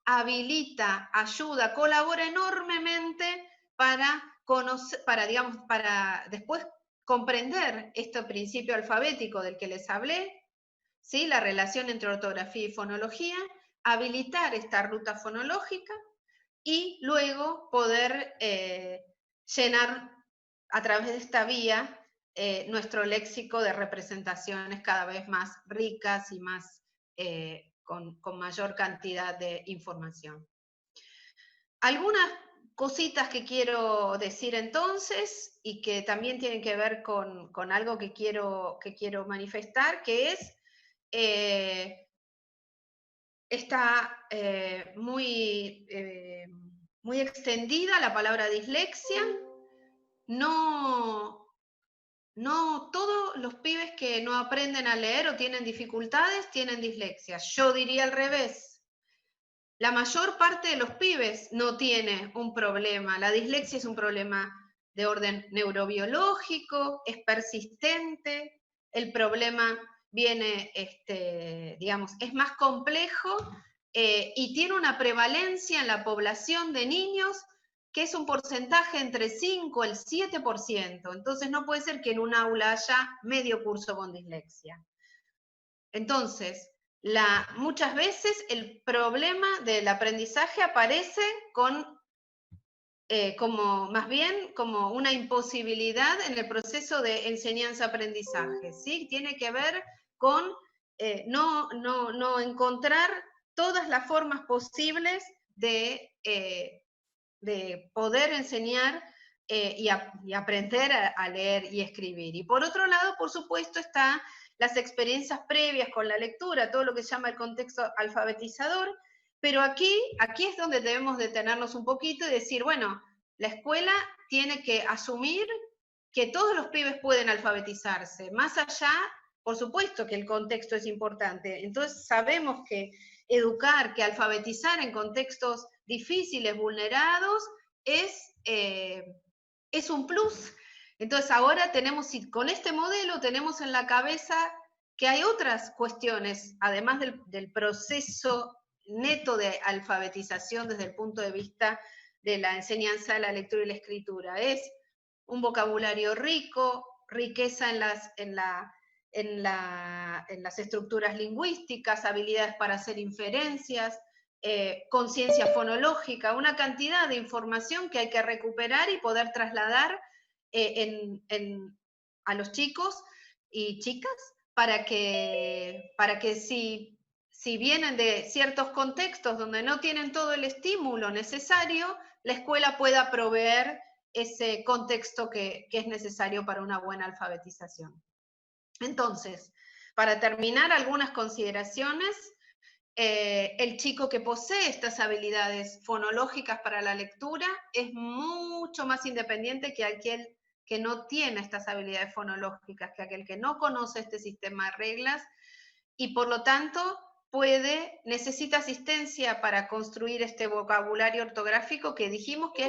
habilita, ayuda, colabora enormemente para después comprender este principio alfabético del que les hablé, ¿sí? La relación entre ortografía y fonología, habilitar esta ruta fonológica y luego poder llenar a través de esta vía nuestro léxico de representaciones cada vez más ricas y más con mayor cantidad de información. Algunas cositas que quiero decir entonces, y que también tienen que ver con algo que quiero manifestar, que es, está muy extendida la palabra dislexia. No todos los pibes que no aprenden a leer o tienen dificultades tienen dislexia. Yo diría al revés. La mayor parte de los pibes no tiene un problema. La dislexia es un problema de orden neurobiológico, es persistente, el problema viene, es más complejo y tiene una prevalencia en la población de niños que es un porcentaje entre 5 y el 7%. Entonces no puede ser que en un aula haya medio curso con dislexia. Entonces, muchas veces el problema del aprendizaje aparece más bien como una imposibilidad en el proceso de enseñanza-aprendizaje, ¿sí? Tiene que ver con no encontrar todas las formas posibles de poder enseñar y aprender a leer y escribir. Y por otro lado, por supuesto, están las experiencias previas con la lectura, todo lo que se llama el contexto alfabetizador, pero aquí es donde debemos detenernos un poquito y decir, bueno, la escuela tiene que asumir que todos los pibes pueden alfabetizarse, más allá, por supuesto que el contexto es importante, entonces sabemos que educar, que alfabetizar en contextos difíciles, vulnerados, es un plus. Entonces ahora con este modelo tenemos en la cabeza que hay otras cuestiones, además del proceso neto de alfabetización desde el punto de vista de la enseñanza de la lectura y la escritura. Es un vocabulario rico, riqueza en las estructuras lingüísticas, habilidades para hacer inferencias, conciencia fonológica, una cantidad de información que hay que recuperar y poder trasladar a los chicos y chicas para que si vienen de ciertos contextos donde no tienen todo el estímulo necesario, la escuela pueda proveer ese contexto que es necesario para una buena alfabetización. Entonces, para terminar, algunas consideraciones. El chico que posee estas habilidades fonológicas para la lectura es mucho más independiente que aquel que no tiene estas habilidades fonológicas, que aquel que no conoce este sistema de reglas, y por lo tanto necesita asistencia para construir este vocabulario ortográfico que dijimos que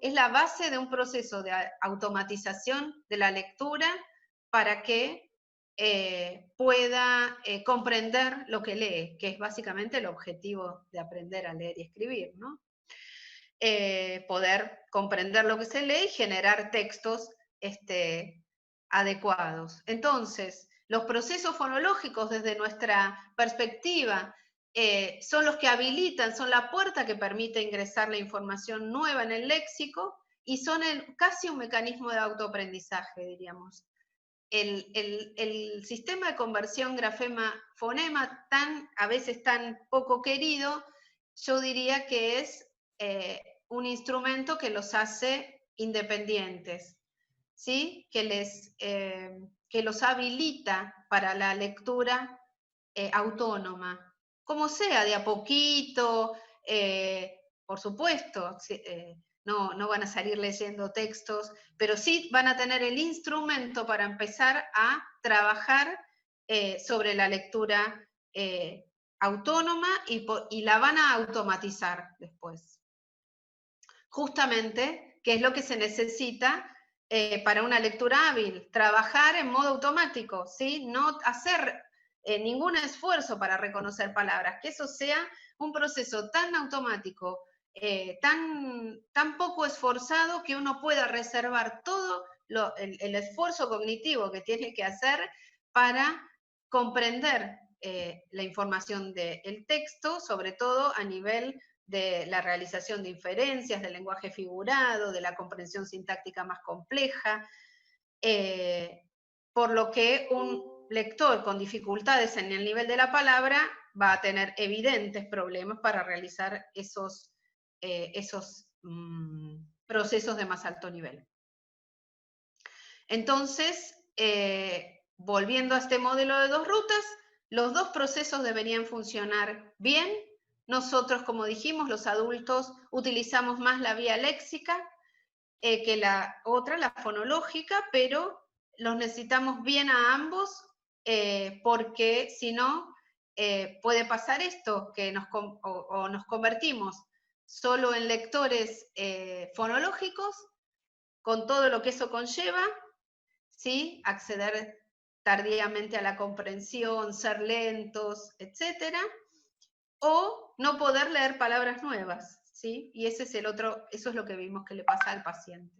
es la base de un proceso de automatización de la lectura para que pueda comprender lo que lee, que es básicamente el objetivo de aprender a leer y escribir, ¿no? Poder comprender lo que se lee y generar textos adecuados. Entonces, los procesos fonológicos desde nuestra perspectiva son los que habilitan, son la puerta que permite ingresar la información nueva en el léxico y son casi un mecanismo de autoaprendizaje, diríamos. El sistema de conversión grafema-fonema, a veces tan poco querido, yo diría que es un instrumento que los hace independientes, ¿sí? Que los habilita para la lectura autónoma, como sea, de a poquito, por supuesto, no van a salir leyendo textos, pero sí van a tener el instrumento para empezar a trabajar sobre la lectura autónoma y la van a automatizar después. Justamente, que es lo que se necesita para una lectura hábil, trabajar en modo automático, ¿sí? No hacer ningún esfuerzo para reconocer palabras, que eso sea un proceso tan automático, tan poco esforzado, que uno pueda reservar todo el esfuerzo cognitivo que tiene que hacer para comprender la información del texto, sobre todo a nivel de la realización de inferencias, del lenguaje figurado, de la comprensión sintáctica más compleja, por lo que un lector con dificultades en el nivel de la palabra va a tener evidentes problemas para realizar esos procesos de más alto nivel. Entonces, volviendo a este modelo de dos rutas, los dos procesos deberían funcionar bien. Nosotros, como dijimos, los adultos utilizamos más la vía léxica que la otra, la fonológica, pero los necesitamos bien a ambos, porque si no, puede pasar esto, que nos convertimos solo en lectores fonológicos, con todo lo que eso conlleva, ¿sí? Acceder tardíamente a la comprensión, ser lentos, etc. O no poder leer palabras nuevas, ¿sí? Y ese es eso es lo que vimos que le pasa al paciente.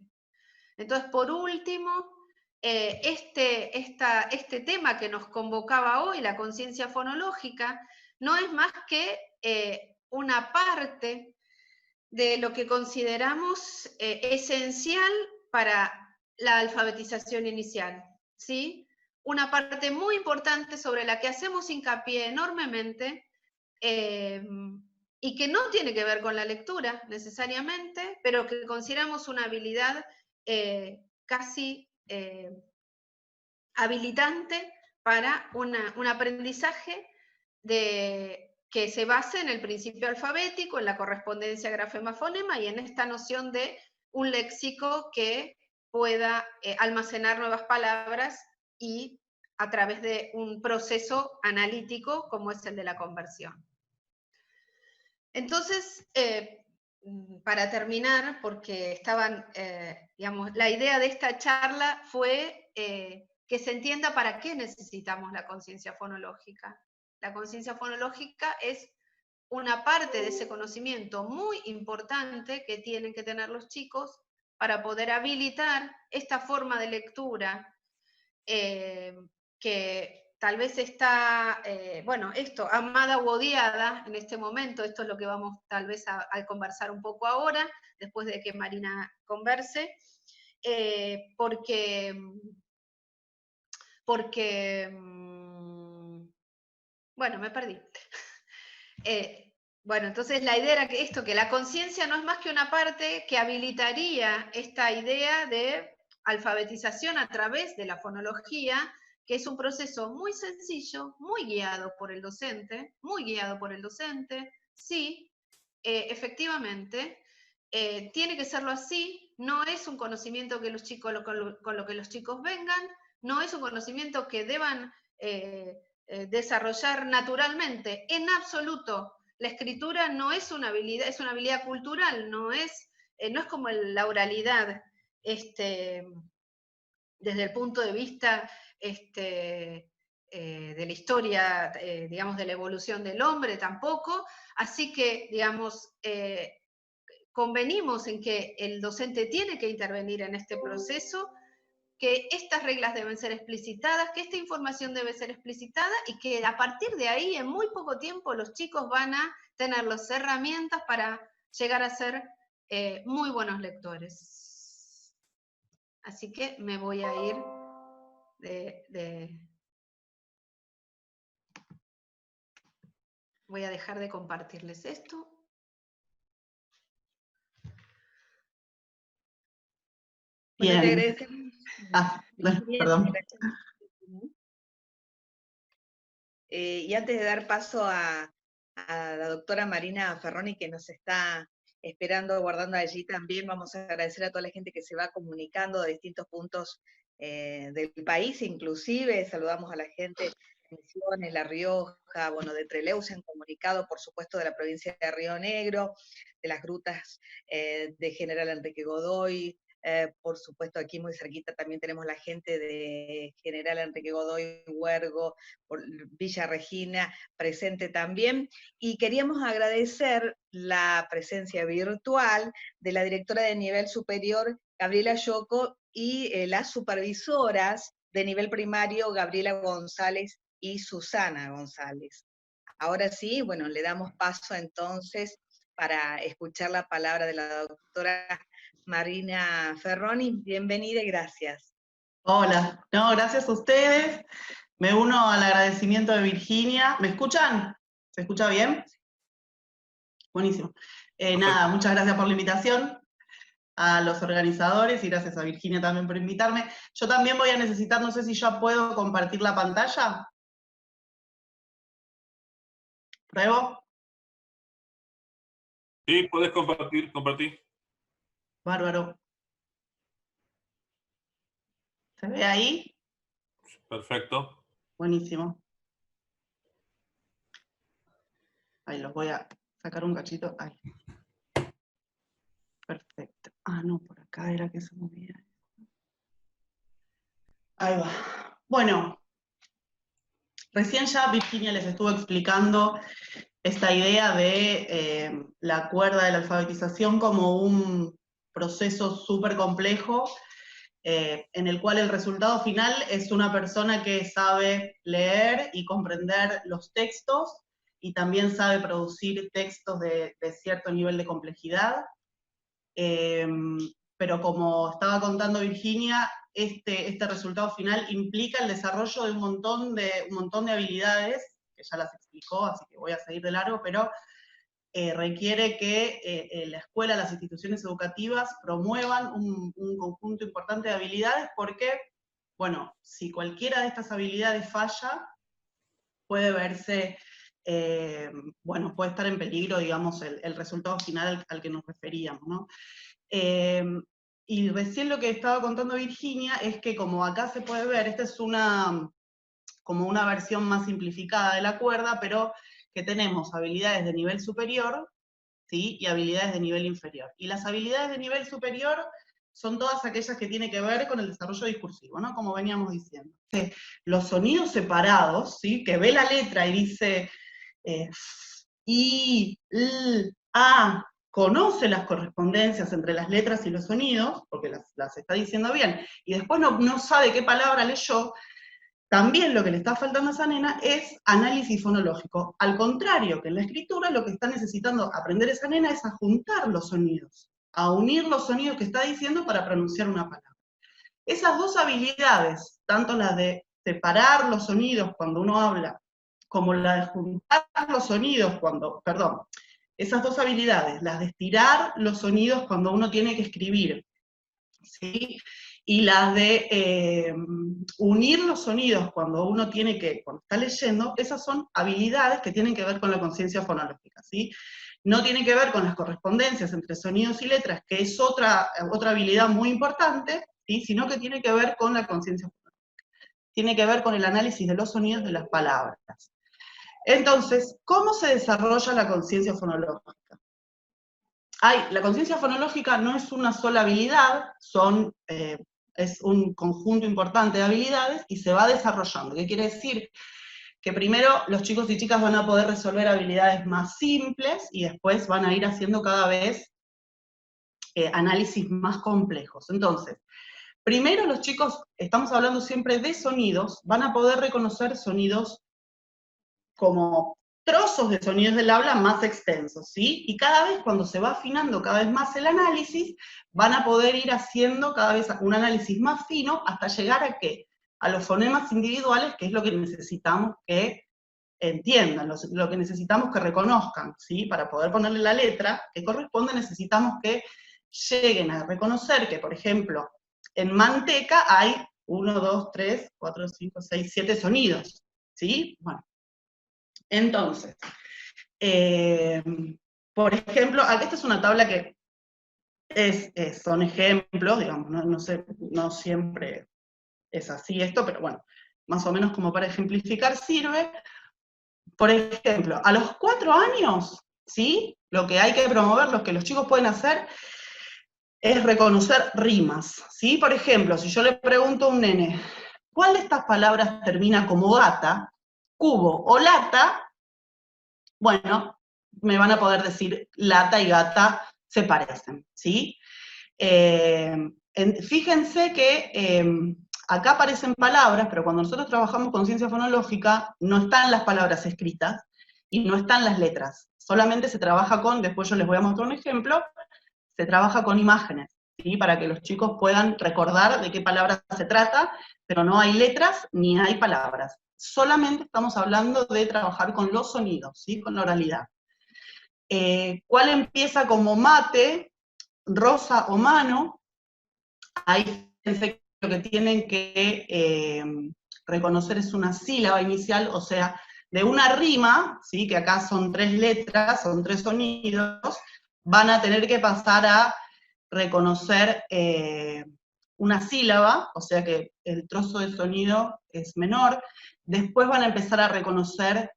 Entonces, por último, este tema que nos convocaba hoy, la conciencia fonológica, no es más que una parte de lo que consideramos esencial para la alfabetización inicial, ¿sí? Una parte muy importante sobre la que hacemos hincapié enormemente, y que no tiene que ver con la lectura necesariamente, pero que consideramos una habilidad casi habilitante para un aprendizaje que se base en el principio alfabético, en la correspondencia grafema-fonema y en esta noción de un léxico que pueda almacenar nuevas palabras y a través de un proceso analítico como es el de la conversión. Entonces, para terminar, porque digamos, la idea de esta charla fue que se entienda para qué necesitamos la conciencia fonológica. La conciencia fonológica es una parte de ese conocimiento muy importante que tienen que tener los chicos para poder habilitar esta forma de lectura que tal vez está, amada u odiada en este momento. Esto es lo que vamos tal vez a conversar un poco ahora, después de que Marina converse, bueno, me perdí. Bueno, entonces la idea era que la conciencia no es más que una parte que habilitaría esta idea de alfabetización a través de la fonología, que es un proceso muy sencillo, muy guiado por el docente, sí, efectivamente, tiene que serlo así, no es un conocimiento que los chicos, con lo que los chicos vengan, no es un conocimiento que deban desarrollar naturalmente, en absoluto. La escritura no es una habilidad, es una habilidad cultural, no es como la oralidad, desde el punto de vista de la historia, digamos, de la evolución del hombre tampoco, así que, digamos, convenimos en que el docente tiene que intervenir en este proceso, que estas reglas deben ser explicitadas, que esta información debe ser explicitada y que a partir de ahí, en muy poco tiempo, los chicos van a tener las herramientas para llegar a ser muy buenos lectores. Así que me voy a ir voy a dejar de compartirles esto. Bueno, te Bien. agradecemos. Perdón. Y antes de dar paso a la doctora Marina Ferroni, que nos está esperando, guardando allí también, vamos a agradecer a toda la gente que se va comunicando de distintos puntos del país, inclusive saludamos a la gente de Misiones, La Rioja, bueno, de Trelew se han comunicado, por supuesto, de la provincia de Río Negro, de las grutas de General Enrique Godoy, por supuesto, aquí muy cerquita también tenemos la gente de General Enrique Godoy, Huergo, por Villa Regina, presente también. Y queríamos agradecer la presencia virtual de la directora de nivel superior, Gabriela Yocco, y las supervisoras de nivel primario, Gabriela González y Susana González. Ahora sí, bueno, le damos paso entonces para escuchar la palabra de la doctora Marina Ferroni. Bienvenida y gracias. Hola, no, gracias a ustedes. Me uno al agradecimiento de Virginia. ¿Me escuchan? ¿Se escucha bien? Buenísimo. Nada, muchas gracias por la invitación a los organizadores y gracias a Virginia también por invitarme. Yo también voy a necesitar, no sé si ya puedo compartir la pantalla. ¿Pruebo? Sí, puedes compartir. Bárbaro. ¿Se ve ahí? Perfecto. Buenísimo. Ahí los voy a sacar un cachito. Ahí. Perfecto. Ah, no, por acá era que se movía. Ahí va. Bueno, recién ya Virginia les estuvo explicando esta idea de la cuerda de la alfabetización como un proceso súper complejo, en el cual el resultado final es una persona que sabe leer y comprender los textos, y también sabe producir textos de cierto nivel de complejidad. Pero como estaba contando Virginia, este resultado final implica el desarrollo de un montón de habilidades, que ya las explicó, así que voy a seguir de largo, pero requiere que la escuela, las instituciones educativas promuevan un conjunto importante de habilidades, porque, bueno, si cualquiera de estas habilidades falla, puede verse, bueno, puede estar en peligro, digamos, el resultado final al que nos referíamos, ¿no? Y recién lo que estaba contando Virginia es que, como acá se puede ver, esta es como una versión más simplificada de la cuerda, pero que tenemos habilidades de nivel superior, ¿sí? Y habilidades de nivel inferior. Y las habilidades de nivel superior son todas aquellas que tienen que ver con el desarrollo discursivo, ¿no? Como veníamos diciendo. Los sonidos separados, ¿sí? Que ve la letra y dice I, L, A, conoce las correspondencias entre las letras y los sonidos, porque las está diciendo bien, y después no sabe qué palabra leyó. También lo que le está faltando a esa nena es análisis fonológico. Al contrario que en la escritura, lo que está necesitando aprender esa nena es a juntar los sonidos, a unir los sonidos que está diciendo para pronunciar una palabra. Esas dos habilidades, tanto la de separar los sonidos cuando uno habla, como la de juntar los sonidos cuando, perdón, esas dos habilidades, las de estirar los sonidos cuando uno tiene que escribir, ¿sí? Y las de unir los sonidos cuando uno cuando está leyendo, esas son habilidades que tienen que ver con la conciencia fonológica, ¿sí? No tiene que ver con las correspondencias entre sonidos y letras, que es otra habilidad muy importante, ¿sí? Sino que tiene que ver con la conciencia fonológica. Tiene que ver con el análisis de los sonidos de las palabras. Entonces, ¿cómo se desarrolla la conciencia fonológica? La conciencia fonológica no es una sola habilidad, es un conjunto importante de habilidades y se va desarrollando. ¿Qué quiere decir? Que primero los chicos y chicas van a poder resolver habilidades más simples y después van a ir haciendo cada vez análisis más complejos. Entonces, primero los chicos, estamos hablando siempre de sonidos, van a poder reconocer sonidos como trozos de sonidos del habla más extensos, ¿sí? Y cada vez, cuando se va afinando cada vez más el análisis, van a poder ir haciendo cada vez un análisis más fino hasta llegar a ¿qué? A los fonemas individuales, que es lo que necesitamos que entiendan, lo que necesitamos que reconozcan, ¿sí? Para poder ponerle la letra que corresponde, necesitamos que lleguen a reconocer que, por ejemplo, en manteca hay 1, 2, 3, 4, 5, 6, 7 sonidos, ¿sí? Bueno, entonces, por ejemplo, aquí esta es una tabla que son ejemplos, digamos, no sé, no siempre es así esto, pero bueno, más o menos como para ejemplificar sirve. Por ejemplo, a los 4 años, ¿sí? Lo que hay que promover, lo que los chicos pueden hacer, es reconocer rimas, ¿sí? Por ejemplo, si yo le pregunto a un nene, ¿cuál de estas palabras termina como gata, cubo o lata? Bueno, me van a poder decir lata y gata se parecen, ¿sí? Fíjense que acá aparecen palabras, pero cuando nosotros trabajamos con ciencia fonológica, no están las palabras escritas y no están las letras. Solamente se trabaja con, después yo les voy a mostrar un ejemplo, se trabaja con imágenes, ¿sí? Para que los chicos puedan recordar de qué palabra se trata, pero no hay letras ni hay palabras. Solamente estamos hablando de trabajar con los sonidos, ¿sí? Con la oralidad. ¿Cuál empieza como mate, rosa o mano? Ahí fíjense que lo que tienen que reconocer es una sílaba inicial, o sea, de una rima, ¿sí? Que acá son 3 letras, son 3 sonidos, van a tener que pasar a reconocer una sílaba, o sea que el trozo de sonido es menor. Después van a empezar a reconocer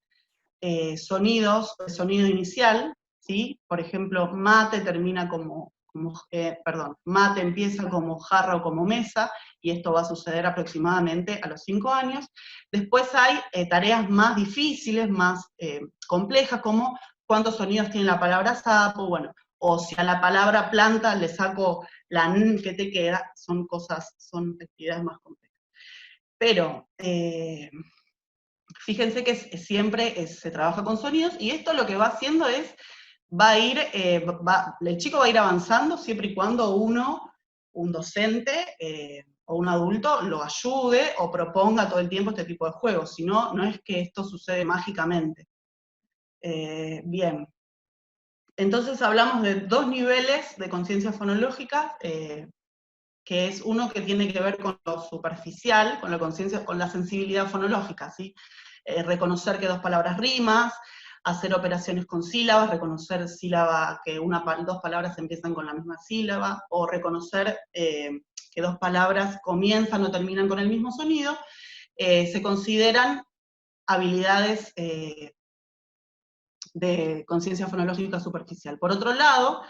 sonidos, el sonido inicial, ¿sí? Por ejemplo, mate termina mate empieza como jarra o como mesa, y esto va a suceder aproximadamente a los 5 años. Después hay tareas más difíciles, más complejas, como cuántos sonidos tiene la palabra sapo, bueno, o si a la palabra planta le saco la n que te queda, son actividades más complejas. Pero fíjense que siempre se trabaja con sonidos, y esto lo que va haciendo es, el chico va a ir avanzando siempre y cuando un docente o un adulto lo ayude o proponga todo el tiempo este tipo de juegos, si no, no es que esto sucede mágicamente. Bien. Entonces hablamos de 2 niveles de conciencia fonológica, que es uno que tiene que ver con lo superficial, con la conciencia, con la sensibilidad fonológica, ¿sí? Reconocer que 2 palabras rimas, hacer operaciones con sílabas, reconocer que 2 palabras empiezan con la misma sílaba, o reconocer que 2 palabras comienzan o terminan con el mismo sonido, se consideran habilidades de conciencia fonológica superficial. Por otro lado,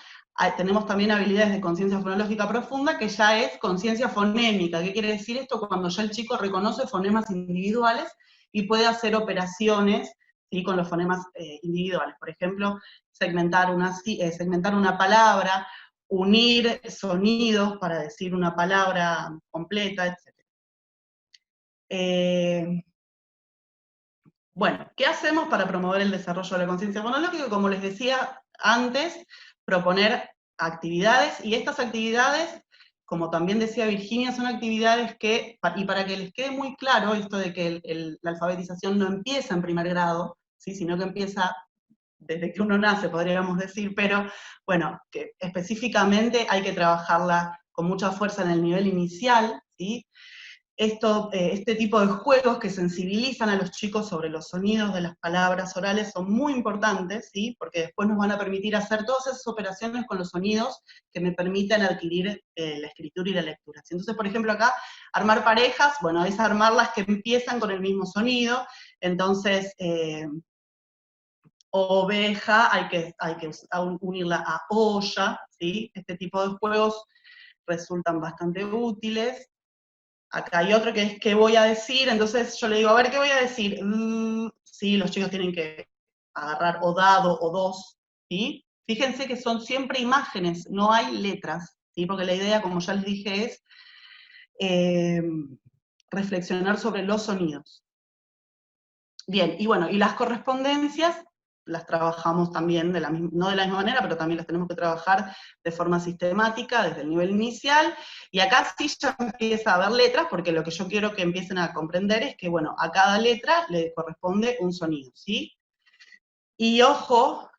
tenemos también habilidades de conciencia fonológica profunda, que ya es conciencia fonémica. ¿Qué quiere decir esto? Cuando ya el chico reconoce fonemas individuales y puede hacer operaciones, ¿sí? Con los fonemas individuales. Por ejemplo, segmentar una palabra, unir sonidos para decir una palabra completa, etc. Bueno, ¿qué hacemos para promover el desarrollo de la conciencia fonológica? Como les decía antes, proponer actividades, y estas actividades, como también decía Virginia, son actividades que, y para que les quede muy claro esto de que la alfabetización no empieza en primer grado, ¿sí? Sino que empieza desde que uno nace, podríamos decir, pero bueno, que específicamente hay que trabajarla con mucha fuerza en el nivel inicial, ¿sí? Este tipo de juegos que sensibilizan a los chicos sobre los sonidos de las palabras orales son muy importantes, ¿sí? Porque después nos van a permitir hacer todas esas operaciones con los sonidos que me permitan adquirir la escritura y la lectura. Entonces, por ejemplo, acá, armar parejas, bueno, es armarlas que empiezan con el mismo sonido, entonces, oveja, hay que unirla a olla, ¿sí? Este tipo de juegos resultan bastante útiles. Acá hay otro que es ¿qué voy a decir? Entonces yo le digo, a ver, ¿qué voy a decir? Sí, los chicos tienen que agarrar o dado o dos, ¿sí? Fíjense que son siempre imágenes, no hay letras, ¿sí? Porque la idea, como ya les dije, es reflexionar sobre los sonidos. Bien, y bueno, y las correspondencias las trabajamos también, no de la misma manera, pero también las tenemos que trabajar de forma sistemática desde el nivel inicial, y acá sí ya empieza a haber letras, porque lo que yo quiero que empiecen a comprender es que, bueno, a cada letra le corresponde un sonido, ¿sí? Y ojo,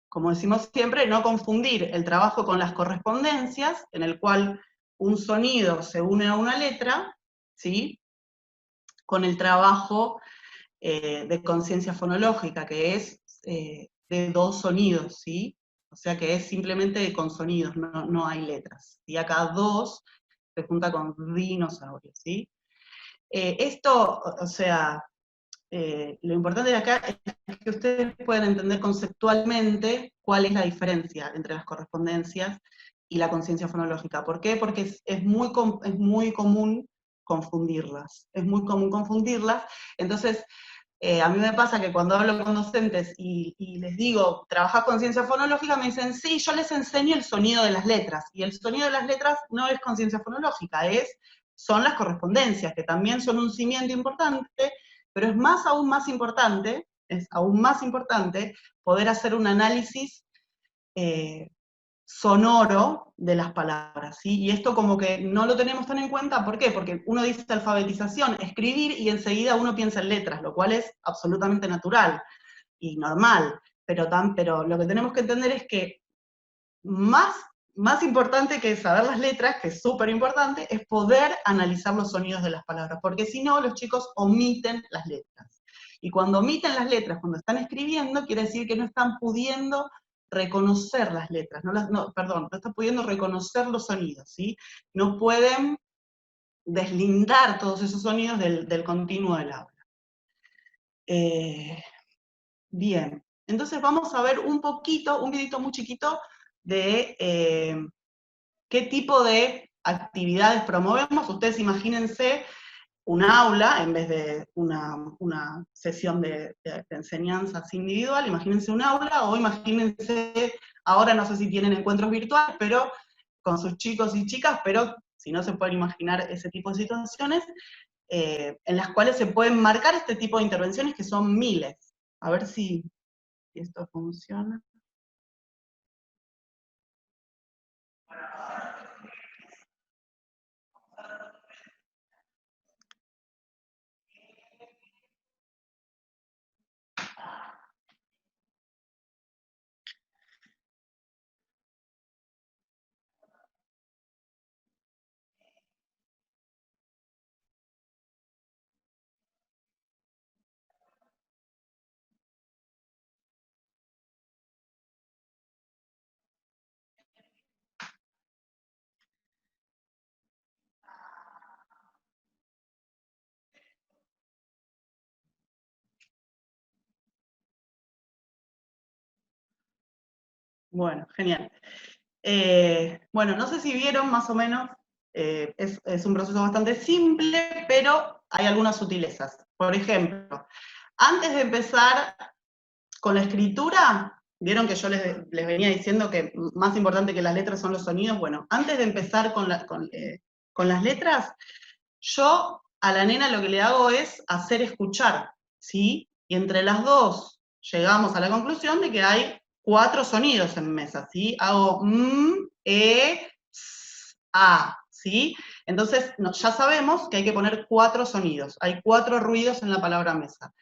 como decimos siempre, no confundir el trabajo con las correspondencias, en el cual un sonido se une a una letra, ¿sí? Con el trabajo de conciencia fonológica, que es de dos sonidos, ¿sí? O sea que es simplemente con sonidos, no hay letras. Y acá dos se junta con dinosaurio, ¿sí? Esto, o sea, lo importante de acá es que ustedes puedan entender conceptualmente cuál es la diferencia entre las correspondencias y la conciencia fonológica. ¿Por qué? Porque es muy común confundirlas. Es muy común confundirlas. Entonces, a mí me pasa que cuando hablo con docentes y les digo, ¿trabajás conciencia fonológica? Me dicen, sí, yo les enseño el sonido de las letras. Y el sonido de las letras no es conciencia fonológica, son las correspondencias, que también son un cimiento importante, pero es aún más importante poder hacer un análisis sonoro de las palabras, ¿sí? Y esto como que no lo tenemos tan en cuenta, ¿por qué? Porque uno dice alfabetización, escribir, y enseguida uno piensa en letras, lo cual es absolutamente natural y normal, pero lo que tenemos que entender es que más importante que saber las letras, que es súper importante, es poder analizar los sonidos de las palabras, porque si no, los chicos omiten las letras. Y cuando omiten las letras, cuando están escribiendo, quiere decir que no están pudiendo reconocer las letras, no están pudiendo reconocer los sonidos, ¿sí? No pueden deslindar todos esos sonidos del continuo del habla. Bien, entonces vamos a ver un videito muy chiquito de qué tipo de actividades promovemos. Ustedes imagínense un aula, en vez de una sesión de enseñanza individual, imagínense un aula, o imagínense, ahora no sé si tienen encuentros virtuales, pero con sus chicos y chicas, pero si no se pueden imaginar ese tipo de situaciones, en las cuales se pueden marcar este tipo de intervenciones que son miles. A ver si esto funciona. Bueno, genial. Bueno, no sé si vieron más o menos, es un proceso bastante simple, pero hay algunas sutilezas. Por ejemplo, antes de empezar con la escritura, vieron que yo les venía diciendo que más importante que las letras son los sonidos. Bueno, antes de empezar con las letras, yo a la nena lo que le hago es hacer escuchar, ¿sí? Y entre las dos llegamos a la conclusión de que hay 4 sonidos en mesa, ¿sí? Hago a, ¿sí? Entonces, ya sabemos que hay que poner 4 sonidos, hay 4 ruidos en la palabra mesa.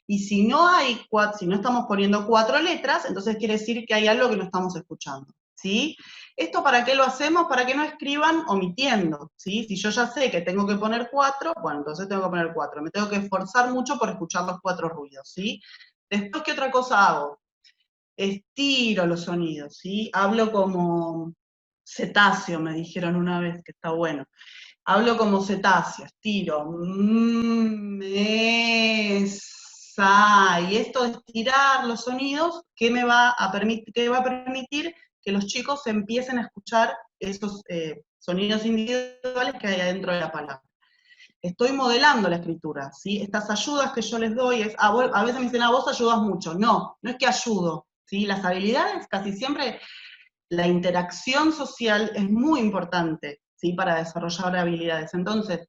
Y si no estamos poniendo 4 letras, entonces quiere decir que hay algo que no estamos escuchando, ¿sí? ¿Esto para qué lo hacemos? Para que no escriban omitiendo, ¿sí? Si yo ya sé que tengo que poner 4, bueno, entonces tengo que poner 4. Me tengo que esforzar mucho por escuchar los 4 ruidos, ¿sí? Después, ¿qué otra cosa hago? Estiro los sonidos, ¿sí? Hablo como cetáceo, me dijeron una vez, que está bueno. Hablo como cetáceo, estiro. Y esto de estirar los sonidos, ¿qué va a permitir? Que los chicos empiecen a escuchar esos sonidos individuales que hay adentro de la palabra. Estoy modelando la escritura, ¿sí? Estas ayudas que yo les doy a veces me dicen, vos ayudas mucho. No es que ayudo, ¿sí? Las habilidades, casi siempre, la interacción social es muy importante, ¿sí? Para desarrollar habilidades. Entonces,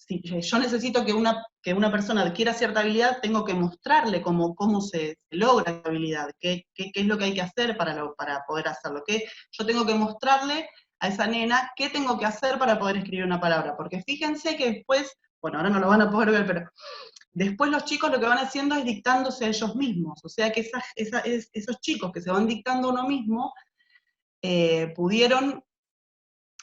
si yo necesito que una persona adquiera cierta habilidad, tengo que mostrarle cómo se logra esa habilidad, qué es lo que hay que hacer para poder hacerlo. Yo tengo que mostrarle a esa nena qué tengo que hacer para poder escribir una palabra, porque fíjense que después, bueno, ahora no lo van a poder ver, pero después los chicos lo que van haciendo es dictándose a ellos mismos, o sea que esos chicos que se van dictando a uno mismo, pudieron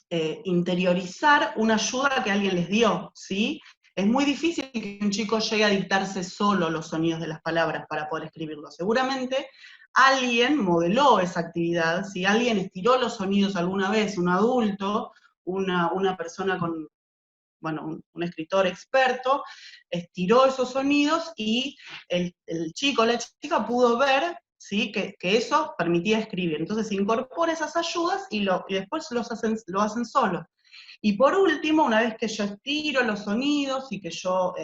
interiorizar una ayuda que alguien les dio, ¿sí? Es muy difícil que un chico llegue a dictarse solo los sonidos de las palabras para poder escribirlo. Seguramente alguien modeló esa actividad, si alguien estiró los sonidos alguna vez, un adulto, una persona con, bueno, un escritor experto, estiró esos sonidos y el chico, la chica pudo ver, ¿sí? que eso permitía escribir. Entonces incorpora esas ayudas y después lo hacen solos. Y por último, una vez que yo estiro los sonidos y que yo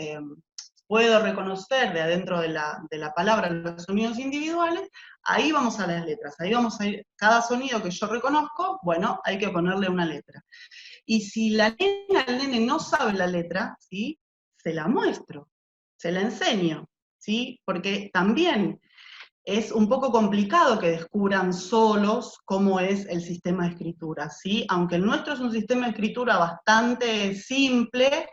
puedo reconocer de adentro de la palabra los sonidos individuales, ahí vamos a las letras, ahí vamos a ir, cada sonido que yo reconozco, bueno, hay que ponerle una letra. Y si la nena, el nene no sabe la letra, ¿sí? Se la muestro, se la enseño, ¿sí? Porque también es un poco complicado que descubran solos cómo es el sistema de escritura, ¿sí? Aunque el nuestro es un sistema de escritura bastante simple,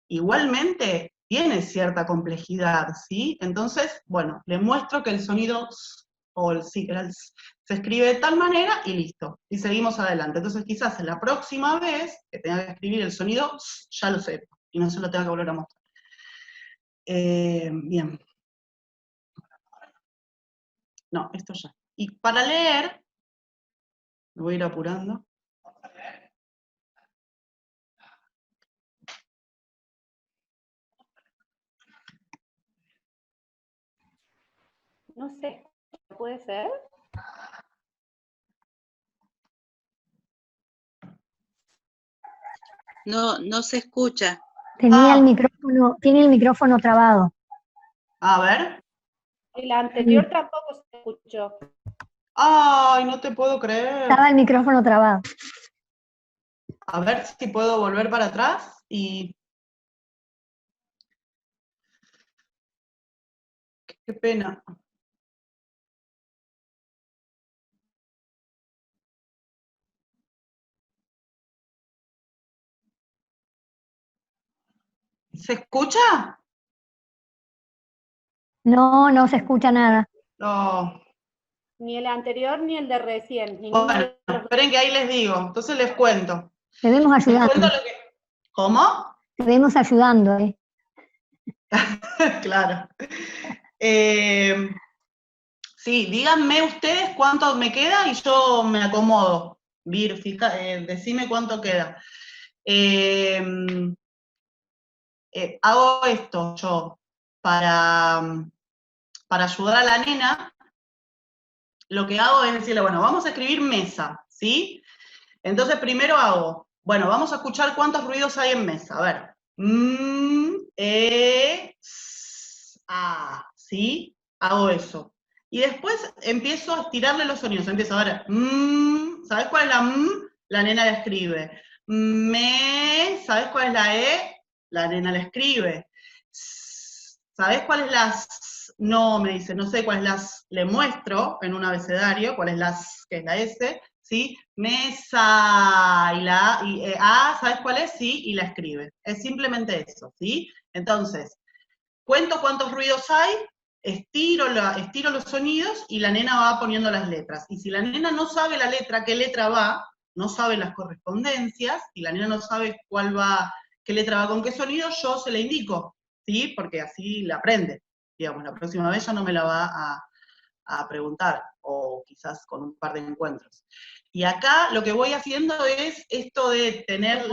igualmente tiene cierta complejidad, ¿sí? Entonces, bueno, le muestro que el sonido se escribe de tal manera y listo, y seguimos adelante. Entonces quizás en la próxima vez que tenga que escribir el sonido, ya lo sé, y no se lo tenga que volver a mostrar. Bien. No, esto ya. Y para leer, me voy a ir apurando. No sé, ¿puede ser? No, no se escucha. Tiene el micrófono trabado. A ver. El anterior tampoco se escuchó. Ay, no te puedo creer. Estaba el micrófono trabado. A ver si puedo volver para atrás y... Qué pena. ¿Se escucha? No, no se escucha nada. No. Ni el anterior ni el de recién. Bueno, esperen que ahí les digo. Entonces les cuento. Te vemos ayudando. Les cuento lo que... ¿Cómo? Te vemos ayudando, ¿eh? Claro. Sí, díganme ustedes cuánto me queda y yo me acomodo. Vir, decime cuánto queda. Hago esto yo para ayudar a la nena. Lo que hago es decirle, bueno, vamos a escribir mesa, ¿sí? Entonces primero hago, bueno, vamos a escuchar cuántos ruidos hay en mesa. A ver. ¿Sí? Hago eso. Y después empiezo a estirarle los sonidos. Empiezo a ver, ¿sabes cuál es la m? La nena la escribe. ¿Sabes cuál es la e? La nena la escribe. ¿Sabes cuál es la No, me dice, no sé cuál es la le muestro en un abecedario, cuál es la que es la S, ¿sí? Mesa, y la A, ¿sabes cuál es? Sí, y la escribe. Es simplemente eso, ¿sí? Entonces, cuento cuántos ruidos hay, estiro los sonidos y la nena va poniendo las letras. Y si la nena no sabe la letra, qué letra va, no sabe las correspondencias, y la nena no sabe qué letra va con qué sonido, yo se la indico, ¿sí? Porque así la aprende. Digamos, la próxima vez ya no me la va a preguntar, o quizás con un par de encuentros. Y acá lo que voy haciendo es esto de tener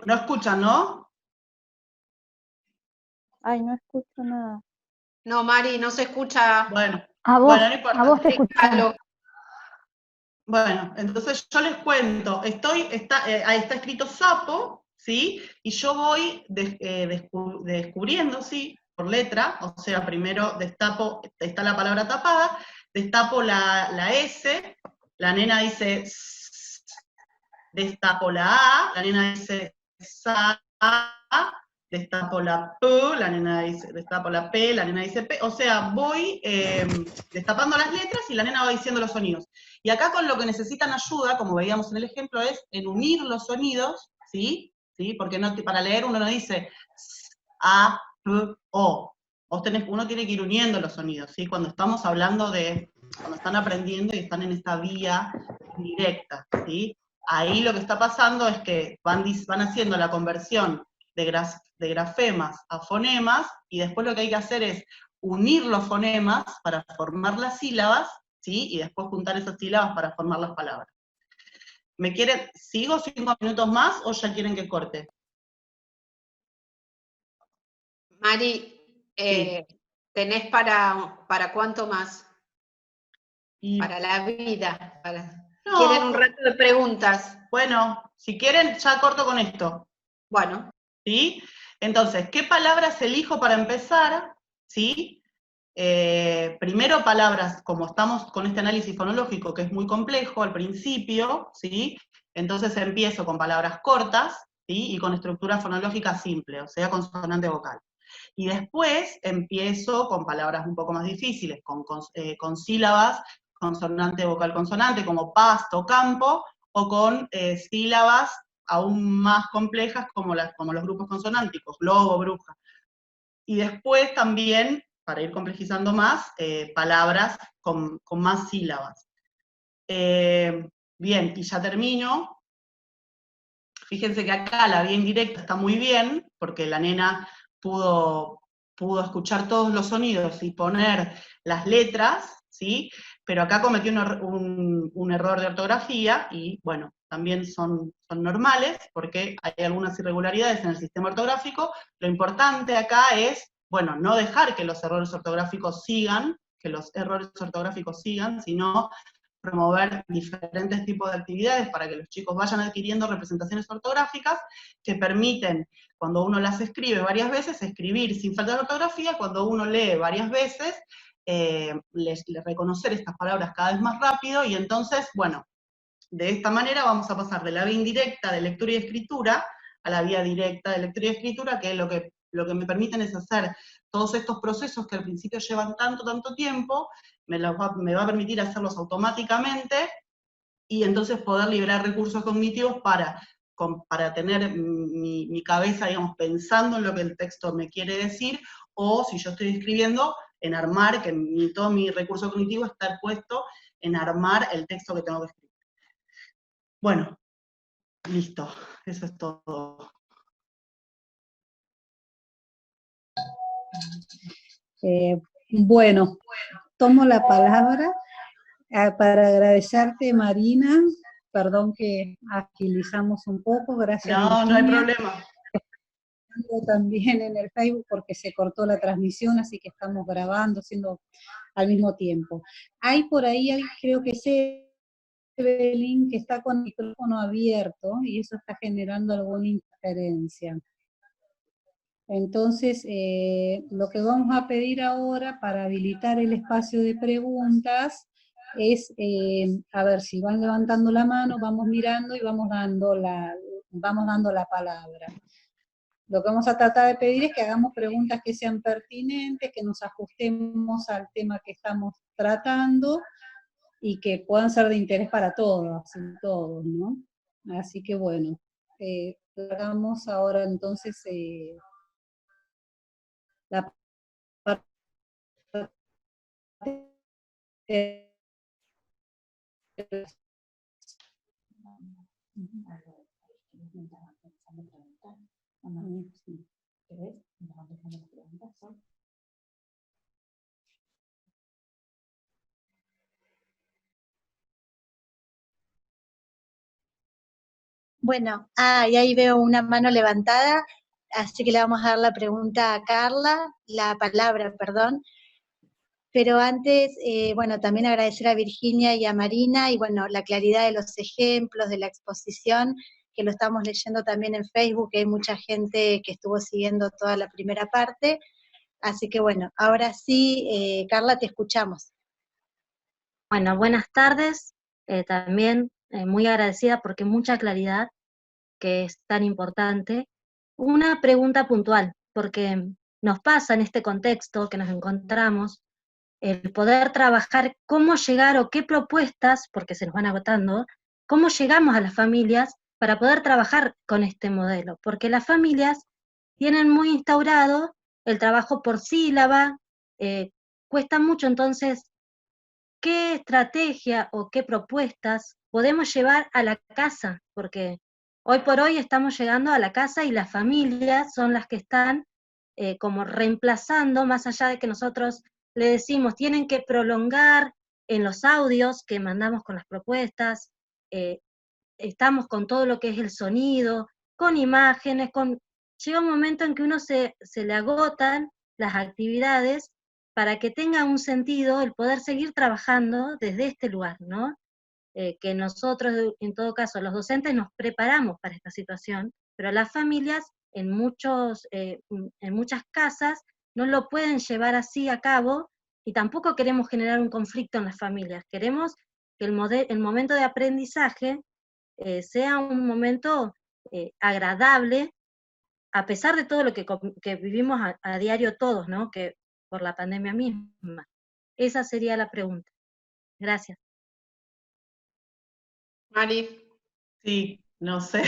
no escuchan, ¿no? Ay, no escucho nada. No, Mari, no se escucha. Bueno, A vos, bueno, no importa. a vos te escuchamos. Bueno, entonces yo les cuento, ahí está escrito sapo, ¿sí? Y yo voy descubriendo, ¿sí? Por letra, o sea, primero destapo, está la palabra tapada, destapo la S, la nena dice S, destapo la A, la nena dice SA, destapo la P, la nena dice, destapo la P, la nena dice P, o sea, voy destapando las letras y la nena va diciendo los sonidos. Y acá con lo que necesitan ayuda, como veíamos en el ejemplo, es en unir los sonidos, ¿sí? ¿Sí? Porque no, para leer uno no dice S, A, P, O. Uno tiene que ir uniendo los sonidos, ¿sí? Cuando estamos hablando cuando están aprendiendo y están en esta vía directa, ¿sí? Ahí lo que está pasando es que van haciendo la conversión de grafemas a fonemas, y después lo que hay que hacer es unir los fonemas para formar las sílabas, ¿sí? Y después juntar esas sílabas para formar las palabras. ¿Sigo 5 minutos más o ya quieren que corte? Mari, ¿tenés para cuánto más? Para la vida. No. ¿Quieren un rato de preguntas? Bueno, si quieren, ya corto con esto. Bueno. ¿Sí? Entonces, ¿qué palabras elijo para empezar? ¿Sí? Primero palabras, como estamos con este análisis fonológico, que es muy complejo al principio, ¿sí? Entonces empiezo con palabras cortas, ¿sí? Y con estructura fonológica simple, o sea, consonante vocal. Y después empiezo con palabras un poco más difíciles, con sílabas consonante vocal consonante, como pasto, campo, o con sílabas aún más complejas como los grupos consonánticos, lobo, bruja. Y después también, para ir complejizando más, palabras con más sílabas. Bien, y ya termino. Fíjense que acá la vía indirecta está muy bien, porque la nena pudo escuchar todos los sonidos y poner las letras, ¿sí? Pero acá cometió un error de ortografía, y bueno, también son normales, porque hay algunas irregularidades en el sistema ortográfico. Lo importante acá es, bueno, no dejar que los errores ortográficos sigan, sino promover diferentes tipos de actividades para que los chicos vayan adquiriendo representaciones ortográficas que permiten, cuando uno las escribe varias veces, escribir sin falta de ortografía. Cuando uno lee varias veces, reconocer estas palabras cada vez más rápido, y entonces, bueno, de esta manera vamos a pasar de la vía indirecta de lectura y escritura a la vía directa de lectura y escritura, que es lo que me permiten es hacer todos estos procesos que al principio llevan tanto tiempo, me va a permitir hacerlos automáticamente, y entonces poder liberar recursos cognitivos para tener mi cabeza, digamos, pensando en lo que el texto me quiere decir, o si yo estoy escribiendo, en armar, que todo mi recurso cognitivo está puesto en armar el texto que tengo que escribir. Bueno, listo, eso es todo. Bueno, tomo la palabra para agradecerte, Marina. Perdón que agilizamos un poco, gracias. No, Virginia. no hay problema. También en el Facebook porque se cortó la transmisión, así que estamos grabando, haciendo al mismo tiempo. Hay por ahí, creo que es Evelyn, que está con el micrófono abierto, y eso está generando alguna interferencia. Entonces, lo que vamos a pedir ahora para habilitar el espacio de preguntas es, a ver si van levantando la mano, vamos mirando y vamos dando la palabra. Lo que vamos a tratar de pedir es que hagamos preguntas que sean pertinentes, que nos ajustemos al tema que estamos tratando y que puedan ser de interés para todos, ¿no? Así que bueno, hagamos ahora entonces la parte Bueno, y ahí veo una mano levantada, así que le vamos a dar la pregunta a Carla, la palabra, perdón. Pero antes, bueno, también agradecer a Virginia y a Marina, y bueno, la claridad de los ejemplos, de la exposición, que lo estamos leyendo también en Facebook, que hay mucha gente que estuvo siguiendo toda la primera parte. Así que bueno, ahora sí, Carla, te escuchamos. Bueno, buenas tardes. También muy agradecida porque mucha claridad, que es tan importante. Una pregunta puntual, porque nos pasa en este contexto que nos encontramos, el poder trabajar cómo llegar o qué propuestas, porque se nos van agotando, cómo llegamos a las familias para poder trabajar con este modelo, porque las familias tienen muy instaurado el trabajo por sílaba, cuesta mucho. Entonces, ¿qué estrategia o qué propuestas podemos llevar a la casa? Porque hoy por hoy estamos llegando a la casa y las familias son las que están como reemplazando, más allá de que nosotros le decimos, tienen que prolongar en los audios que mandamos con las propuestas, estamos con todo lo que es el sonido, con imágenes, llega un momento en que uno se le agotan las actividades para que tenga un sentido el poder seguir trabajando desde este lugar, ¿no? Que nosotros, en todo caso, los docentes nos preparamos para esta situación, pero las familias en muchas casas no lo pueden llevar así a cabo, y tampoco queremos generar un conflicto en las familias. Queremos que el momento de aprendizaje sea un momento agradable, a pesar de todo lo que vivimos a diario todos, ¿no? Que por la pandemia misma. Esa sería la pregunta. Gracias. Mari. Sí, no sé.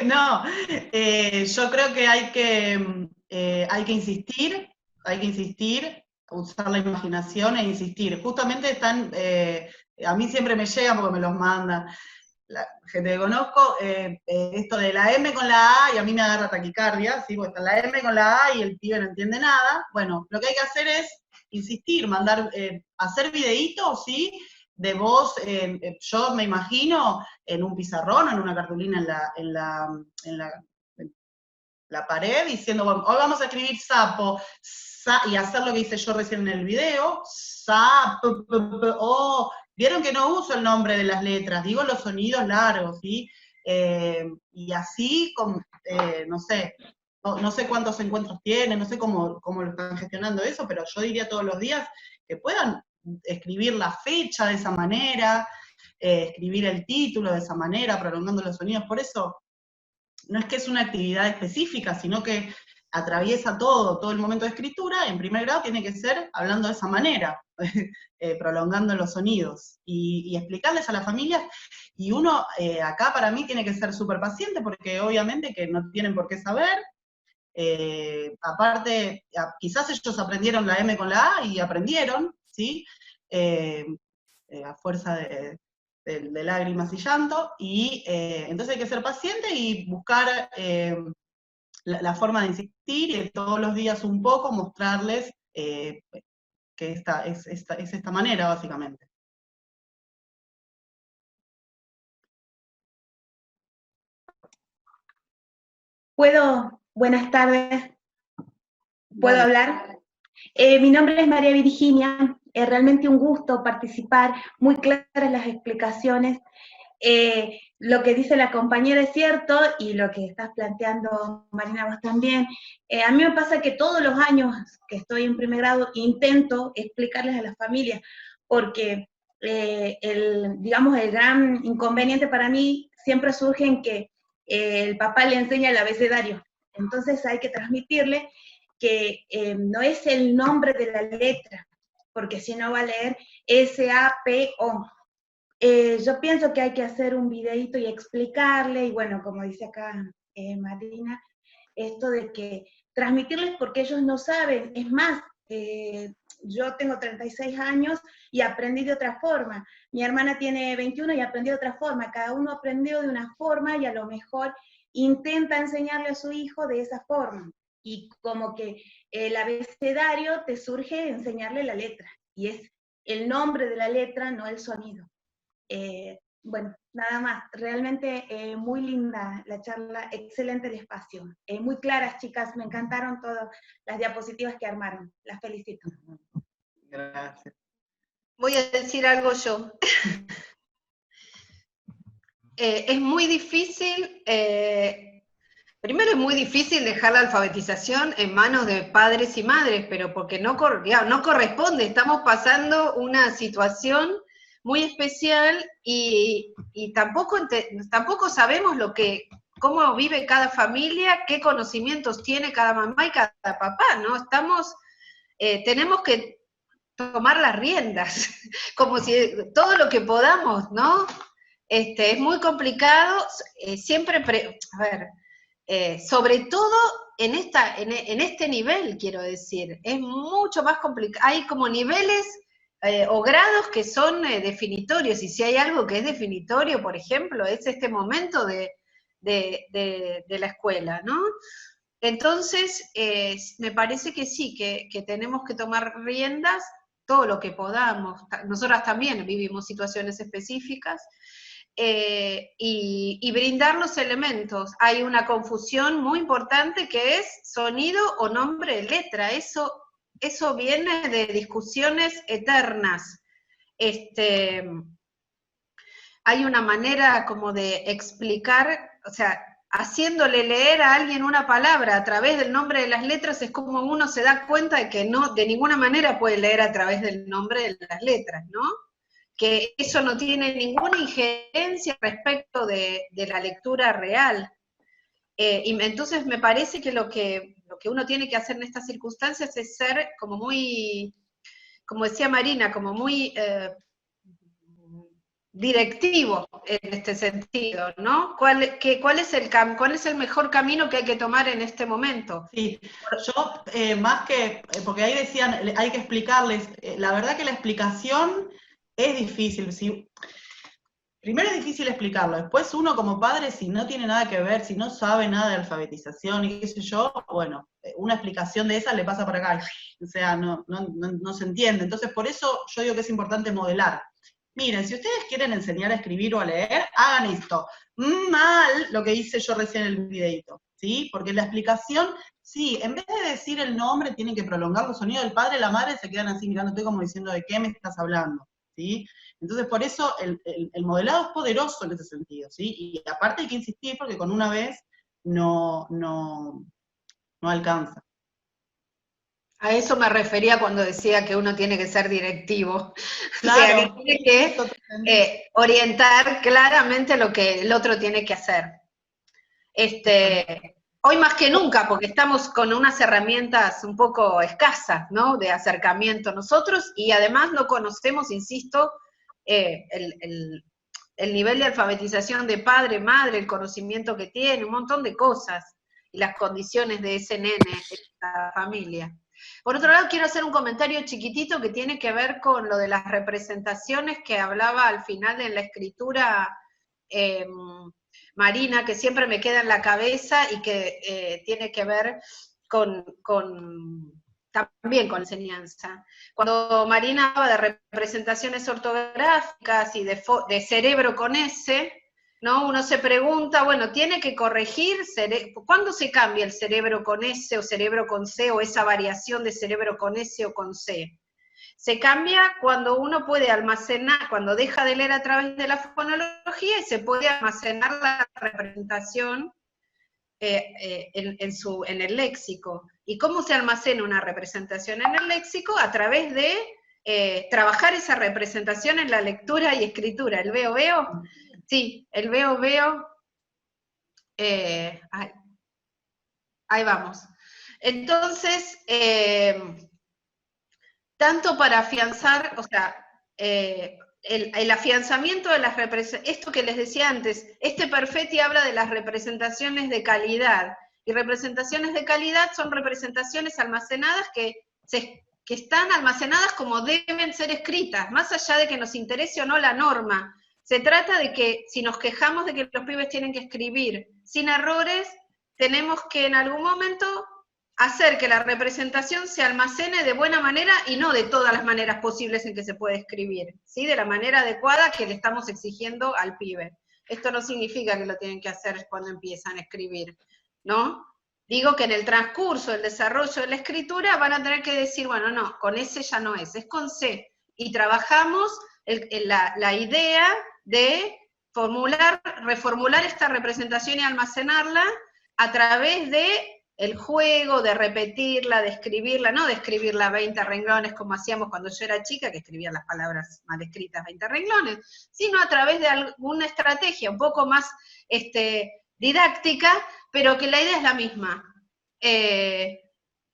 No, yo creo que hay que insistir, usar la imaginación e insistir. Justamente a mí siempre me llega porque me los manda la gente que conozco, esto de la M con la A, y a mí me agarra taquicardia, ¿sí? Porque está la M con la A y el pibe no entiende nada. Bueno, lo que hay que hacer es insistir, hacer videitos, ¿sí? De voz, yo me imagino en un pizarrón, en una cartulina en la pared, diciendo, bueno, hoy vamos a escribir sapo, y hacer lo que hice yo recién en el video, sapo, vieron que no uso el nombre de las letras, digo los sonidos largos, ¿sí? Y así, no sé, no sé cuántos encuentros tienen, no sé cómo lo están gestionando eso, pero yo diría todos los días que puedan escribir la fecha de esa manera, escribir el título de esa manera, prolongando los sonidos. Por eso, no es que es una actividad específica, sino que atraviesa todo el momento de escritura. En primer grado tiene que ser hablando de esa manera, prolongando los sonidos, y explicarles a las familias, y uno acá para mí tiene que ser súper paciente, porque obviamente que no tienen por qué saber. Aparte, quizás ellos aprendieron la M con la A y aprendieron, ¿sí? A fuerza de lágrimas y llanto, y entonces hay que ser paciente y buscar la forma de insistir, y todos los días un poco mostrarles que es esta manera, básicamente. Buenas tardes, ¿puedo hablar? Mi nombre es María Virginia, es realmente un gusto participar, muy claras las explicaciones. Lo que dice la compañera es cierto, y lo que estás planteando, Marina, vos también. A mí me pasa que todos los años que estoy en primer grado intento explicarles a las familias, porque digamos, el gran inconveniente para mí siempre surge en que el papá le enseña el abecedario. Entonces hay que transmitirle que no es el nombre de la letra, porque si no va a leer S-A-P-O. Yo pienso que hay que hacer un videíto y explicarle, y bueno, como dice acá Marina, esto de que transmitirles, porque ellos no saben. Es más, yo tengo 36 años y aprendí de otra forma. Mi hermana tiene 21 y aprendió de otra forma. Cada uno aprendió de una forma, y a lo mejor intenta enseñarle a su hijo de esa forma. Y como que el abecedario te surge enseñarle la letra, y es el nombre de la letra, no el sonido. Bueno, nada más. Realmente muy linda la charla, excelente el espacio. Muy claras, chicas, me encantaron todas las diapositivas que armaron. Las felicito. Gracias. Voy a decir algo yo. Es muy difícil Primero es muy difícil dejar la alfabetización en manos de padres y madres, pero porque no corresponde, estamos pasando una situación muy especial y tampoco sabemos cómo vive cada familia, qué conocimientos tiene cada mamá y cada papá, ¿no? Tenemos que tomar las riendas, como si todo lo que podamos, ¿no? Es muy complicado, sobre todo en este nivel, quiero decir, es mucho más complicado, hay como niveles o grados que son definitorios, y si hay algo que es definitorio, por ejemplo, es este momento de la escuela, ¿no? Entonces, me parece que sí, que tenemos que tomar riendas todo lo que podamos. Nosotras también vivimos situaciones específicas, y brindar los elementos. Hay una confusión muy importante que es sonido o nombre de letra. Eso viene de discusiones eternas. Hay una manera como de explicar, o sea, haciéndole leer a alguien una palabra a través del nombre de las letras es como uno se da cuenta de que no, de ninguna manera puede leer a través del nombre de las letras, ¿no? Que eso no tiene ninguna injerencia respecto de la lectura real. Y entonces me parece que lo que uno tiene que hacer en estas circunstancias es ser como muy, como decía Marina, como muy directivo en este sentido, ¿no? ¿Cuál es el mejor camino que hay que tomar en este momento? Sí, yo más que, porque ahí decían, hay que explicarles, la verdad que la explicación es difícil, ¿sí? Primero es difícil explicarlo, después uno como padre, si no tiene nada que ver, si no sabe nada de alfabetización y qué sé yo, bueno, una explicación de esa le pasa por acá, o sea, no se entiende. Entonces por eso yo digo que es importante modelar. Miren, si ustedes quieren enseñar a escribir o a leer, hagan esto. Mal lo que hice yo recién en el videito, ¿sí? Porque la explicación, sí, en vez de decir el nombre, tienen que prolongar los sonidos del padre y la madre, se quedan así mirándote como diciendo de qué me estás hablando, ¿sí? Entonces, por eso el modelado es poderoso en ese sentido, ¿sí? Y aparte hay que insistir porque con una vez no alcanza. A eso me refería cuando decía que uno tiene que ser directivo. Claro, o sea, que tiene que orientar claramente lo que el otro tiene que hacer. Hoy más que nunca, porque estamos con unas herramientas un poco escasas, ¿no? De acercamiento nosotros, y además no conocemos, insisto, el nivel de alfabetización de padre, madre, el conocimiento que tiene, un montón de cosas, y las condiciones de ese nene, de esa familia. Por otro lado, quiero hacer un comentario chiquitito que tiene que ver con lo de las representaciones que hablaba al final en la escritura Marina, que siempre me queda en la cabeza y que tiene que ver también con enseñanza. Cuando Marina habla de representaciones ortográficas y de cerebro con S, ¿no? Uno se pregunta, bueno, tiene que corregir, ¿cuándo se cambia el cerebro con S o cerebro con C, o esa variación de cerebro con S o con C? Se cambia cuando uno puede almacenar, cuando deja de leer a través de la fonología y se puede almacenar la representación en el léxico. ¿Y cómo se almacena una representación en el léxico? A través de trabajar esa representación en la lectura y escritura. ¿El veo? Sí, el veo. Ahí vamos. Entonces, tanto para afianzar, o sea, el afianzamiento de las representaciones, esto que les decía antes, Perfetti habla de las representaciones de calidad, y representaciones de calidad son representaciones almacenadas que están almacenadas como deben ser escritas, más allá de que nos interese o no la norma. Se trata de que si nos quejamos de que los pibes tienen que escribir sin errores, tenemos que en algún momento hacer que la representación se almacene de buena manera y no de todas las maneras posibles en que se puede escribir, ¿sí? De la manera adecuada que le estamos exigiendo al pibe. Esto no significa que lo tienen que hacer cuando empiezan a escribir, ¿no? Digo que en el transcurso del desarrollo de la escritura van a tener que decir, bueno, no, con S ya no es con C. Y trabajamos la idea de reformular esta representación y almacenarla a través de el juego, de repetirla, de escribirla, no de escribirla 20 renglones como hacíamos cuando yo era chica, que escribía las palabras mal escritas 20 renglones, sino a través de alguna estrategia un poco más didáctica, pero que la idea es la misma.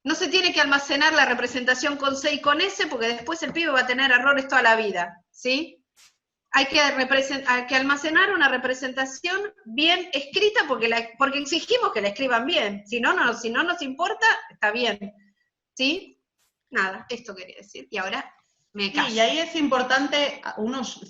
No se tiene que almacenar la representación con C y con S, porque después el pibe va a tener errores toda la vida, ¿sí? Hay que almacenar una representación bien escrita porque exigimos que la escriban bien. Si no nos importa, está bien. ¿Sí? Nada, esto quería decir. Y ahora me callo. Sí, y ahí es importante,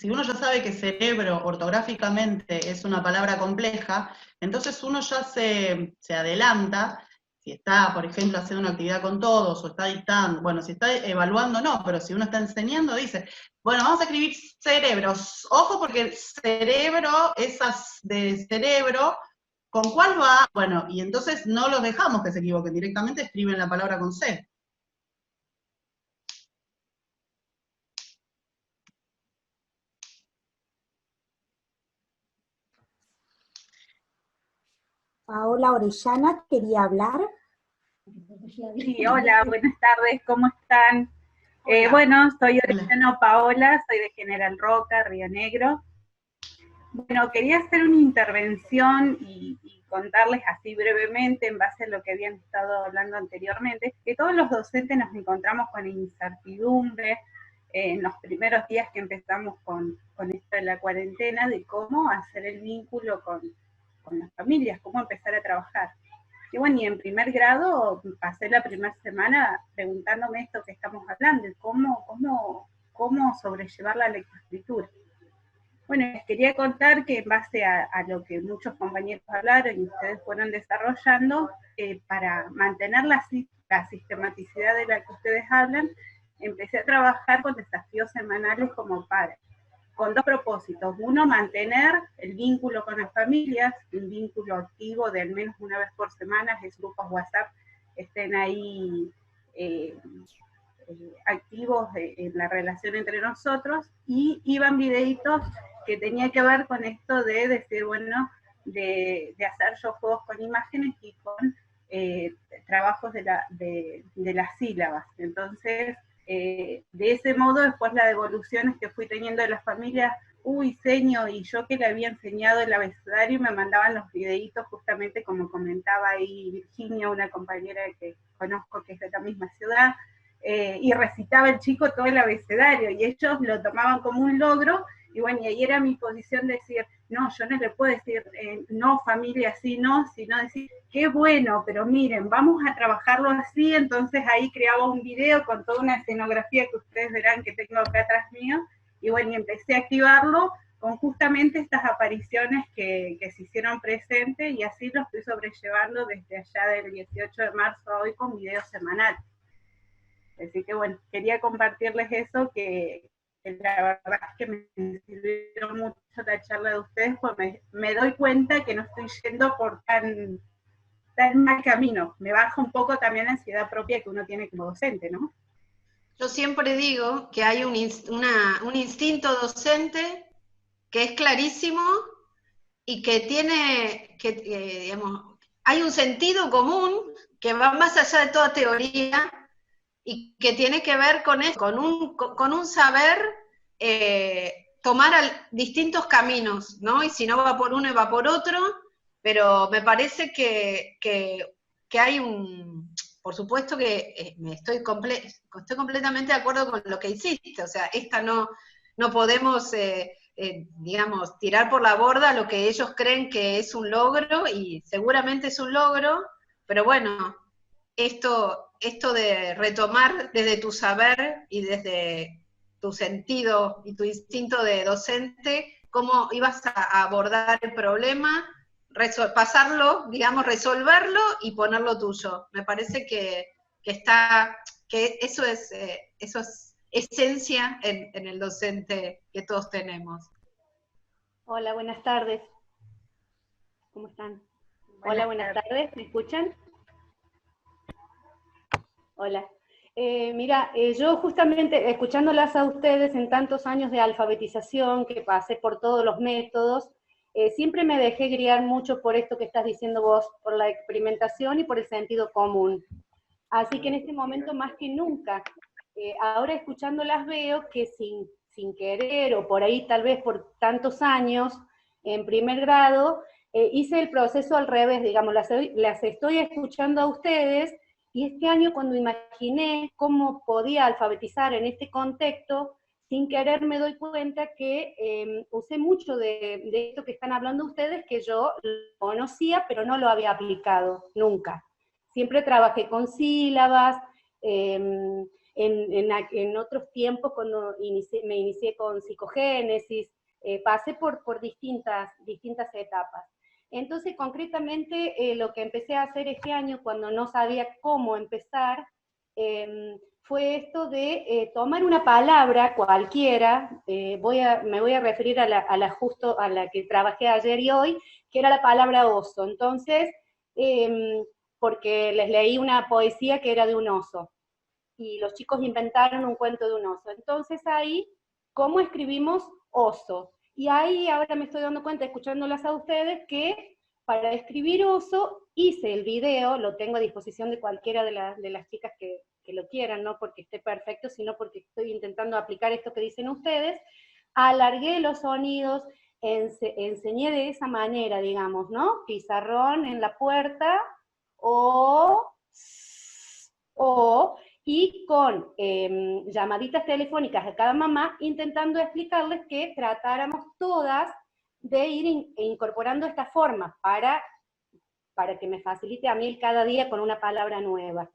si uno ya sabe que cerebro ortográficamente es una palabra compleja, entonces uno ya se adelanta. Si está, por ejemplo, haciendo una actividad con todos, o está dictando, bueno, si está evaluando, no, pero si uno está enseñando, dice, bueno, vamos a escribir cerebros. Ojo, porque el cerebro, esas de cerebro, ¿con cuál va? Bueno, y entonces no los dejamos que se equivoquen, directamente escriben la palabra con C. Paola Orellana quería hablar. Sí, hola, buenas tardes, ¿cómo están? Bueno, soy Orellana Paola, soy de General Roca, Río Negro. Bueno, quería hacer una intervención y contarles así brevemente, en base a lo que habían estado hablando anteriormente, que todos los docentes nos encontramos con incertidumbre en los primeros días que empezamos con esto de la cuarentena, de cómo hacer el vínculo con las familias, cómo empezar a trabajar. Y bueno, y en primer grado pasé la primera semana preguntándome esto que estamos hablando, cómo sobrellevar la lectoescritura. Bueno, les quería contar que en base a lo que muchos compañeros hablaron y ustedes fueron desarrollando, para mantener la sistematicidad de la que ustedes hablan, empecé a trabajar con desafíos semanales como padre, con dos propósitos. Uno, mantener el vínculo con las familias, un vínculo activo de al menos una vez por semana, que grupos WhatsApp estén ahí activos en la relación entre nosotros, y iban videitos que tenía que ver con esto de decir, bueno, de hacer yo juegos con imágenes y con trabajos de las sílabas. Entonces, de ese modo, después las devoluciones que fui teniendo de las familias, seño, y yo que le había enseñado el abecedario, me mandaban los videitos justamente como comentaba ahí Virginia, una compañera que conozco que es de la misma ciudad, y recitaba el chico todo el abecedario, y ellos lo tomaban como un logro, y bueno, y ahí era mi posición de decir, no, yo no le puedo decir, no familia, así no, sino decir, qué bueno, pero miren, vamos a trabajarlo así. Entonces ahí creaba un video con toda una escenografía que ustedes verán que tengo acá atrás mío, y bueno, y empecé a activarlo con justamente estas apariciones que se hicieron presentes, y así lo estoy sobrellevando desde allá del 18 de marzo a hoy con videos semanales. Así que bueno, quería compartirles eso, que la verdad es que me sirvió mucho la charla de ustedes, pues me doy cuenta que no estoy yendo por tan mal camino. Me baja un poco también la ansiedad propia que uno tiene como docente, ¿no? Yo siempre digo que hay un instinto docente que es clarísimo y que tiene, digamos, hay un sentido común que va más allá de toda teoría y que tiene que ver con eso, con un saber tomar distintos caminos, ¿no? Y si no va por uno, va por otro, pero me parece que hay por supuesto que estoy completamente de acuerdo con lo que hiciste, o sea, no podemos, digamos, tirar por la borda lo que ellos creen que es un logro, y seguramente es un logro, pero bueno, esto de retomar desde tu saber y desde tu sentido y tu instinto de docente, cómo ibas a abordar el problema, pasarlo, digamos, resolverlo y ponerlo tuyo. Me parece que eso es esencia en el docente que todos tenemos. Hola, buenas tardes. ¿Cómo están? Hola, buenas tardes. ¿Me escuchan? Hola. Mira, yo justamente escuchándolas a ustedes en tantos años de alfabetización, que pasé por todos los métodos, siempre me dejé guiar mucho por esto que estás diciendo vos, por la experimentación y por el sentido común. Así que en este momento más que nunca, ahora escuchándolas veo que sin querer, o por ahí tal vez por tantos años, en primer grado, hice el proceso al revés, digamos, las estoy escuchando a ustedes, y este año cuando imaginé cómo podía alfabetizar en este contexto, sin querer me doy cuenta que usé mucho de esto que están hablando ustedes, que yo conocía, pero no lo había aplicado nunca. Siempre trabajé con sílabas, en otros tiempos cuando me inicié con psicogénesis, pasé por distintas etapas. Entonces, concretamente, lo que empecé a hacer este año, cuando no sabía cómo empezar, fue esto de tomar una palabra cualquiera, me voy a referir a la que trabajé ayer y hoy, que era la palabra oso. Entonces, porque les leí una poesía que era de un oso, y los chicos inventaron un cuento de un oso. Entonces ahí, ¿cómo escribimos oso? Y ahí ahora me estoy dando cuenta, escuchándolas a ustedes, que para escribir oso hice el video, lo tengo a disposición de cualquiera de las chicas que lo quieran, no porque esté perfecto, sino porque estoy intentando aplicar esto que dicen ustedes. Alargué los sonidos, enseñé de esa manera, digamos, ¿no? Pizarrón en la puerta, y con llamaditas telefónicas a cada mamá, intentando explicarles que tratáramos todas de ir incorporando esta forma para que me facilite a mí cada día con una palabra nueva.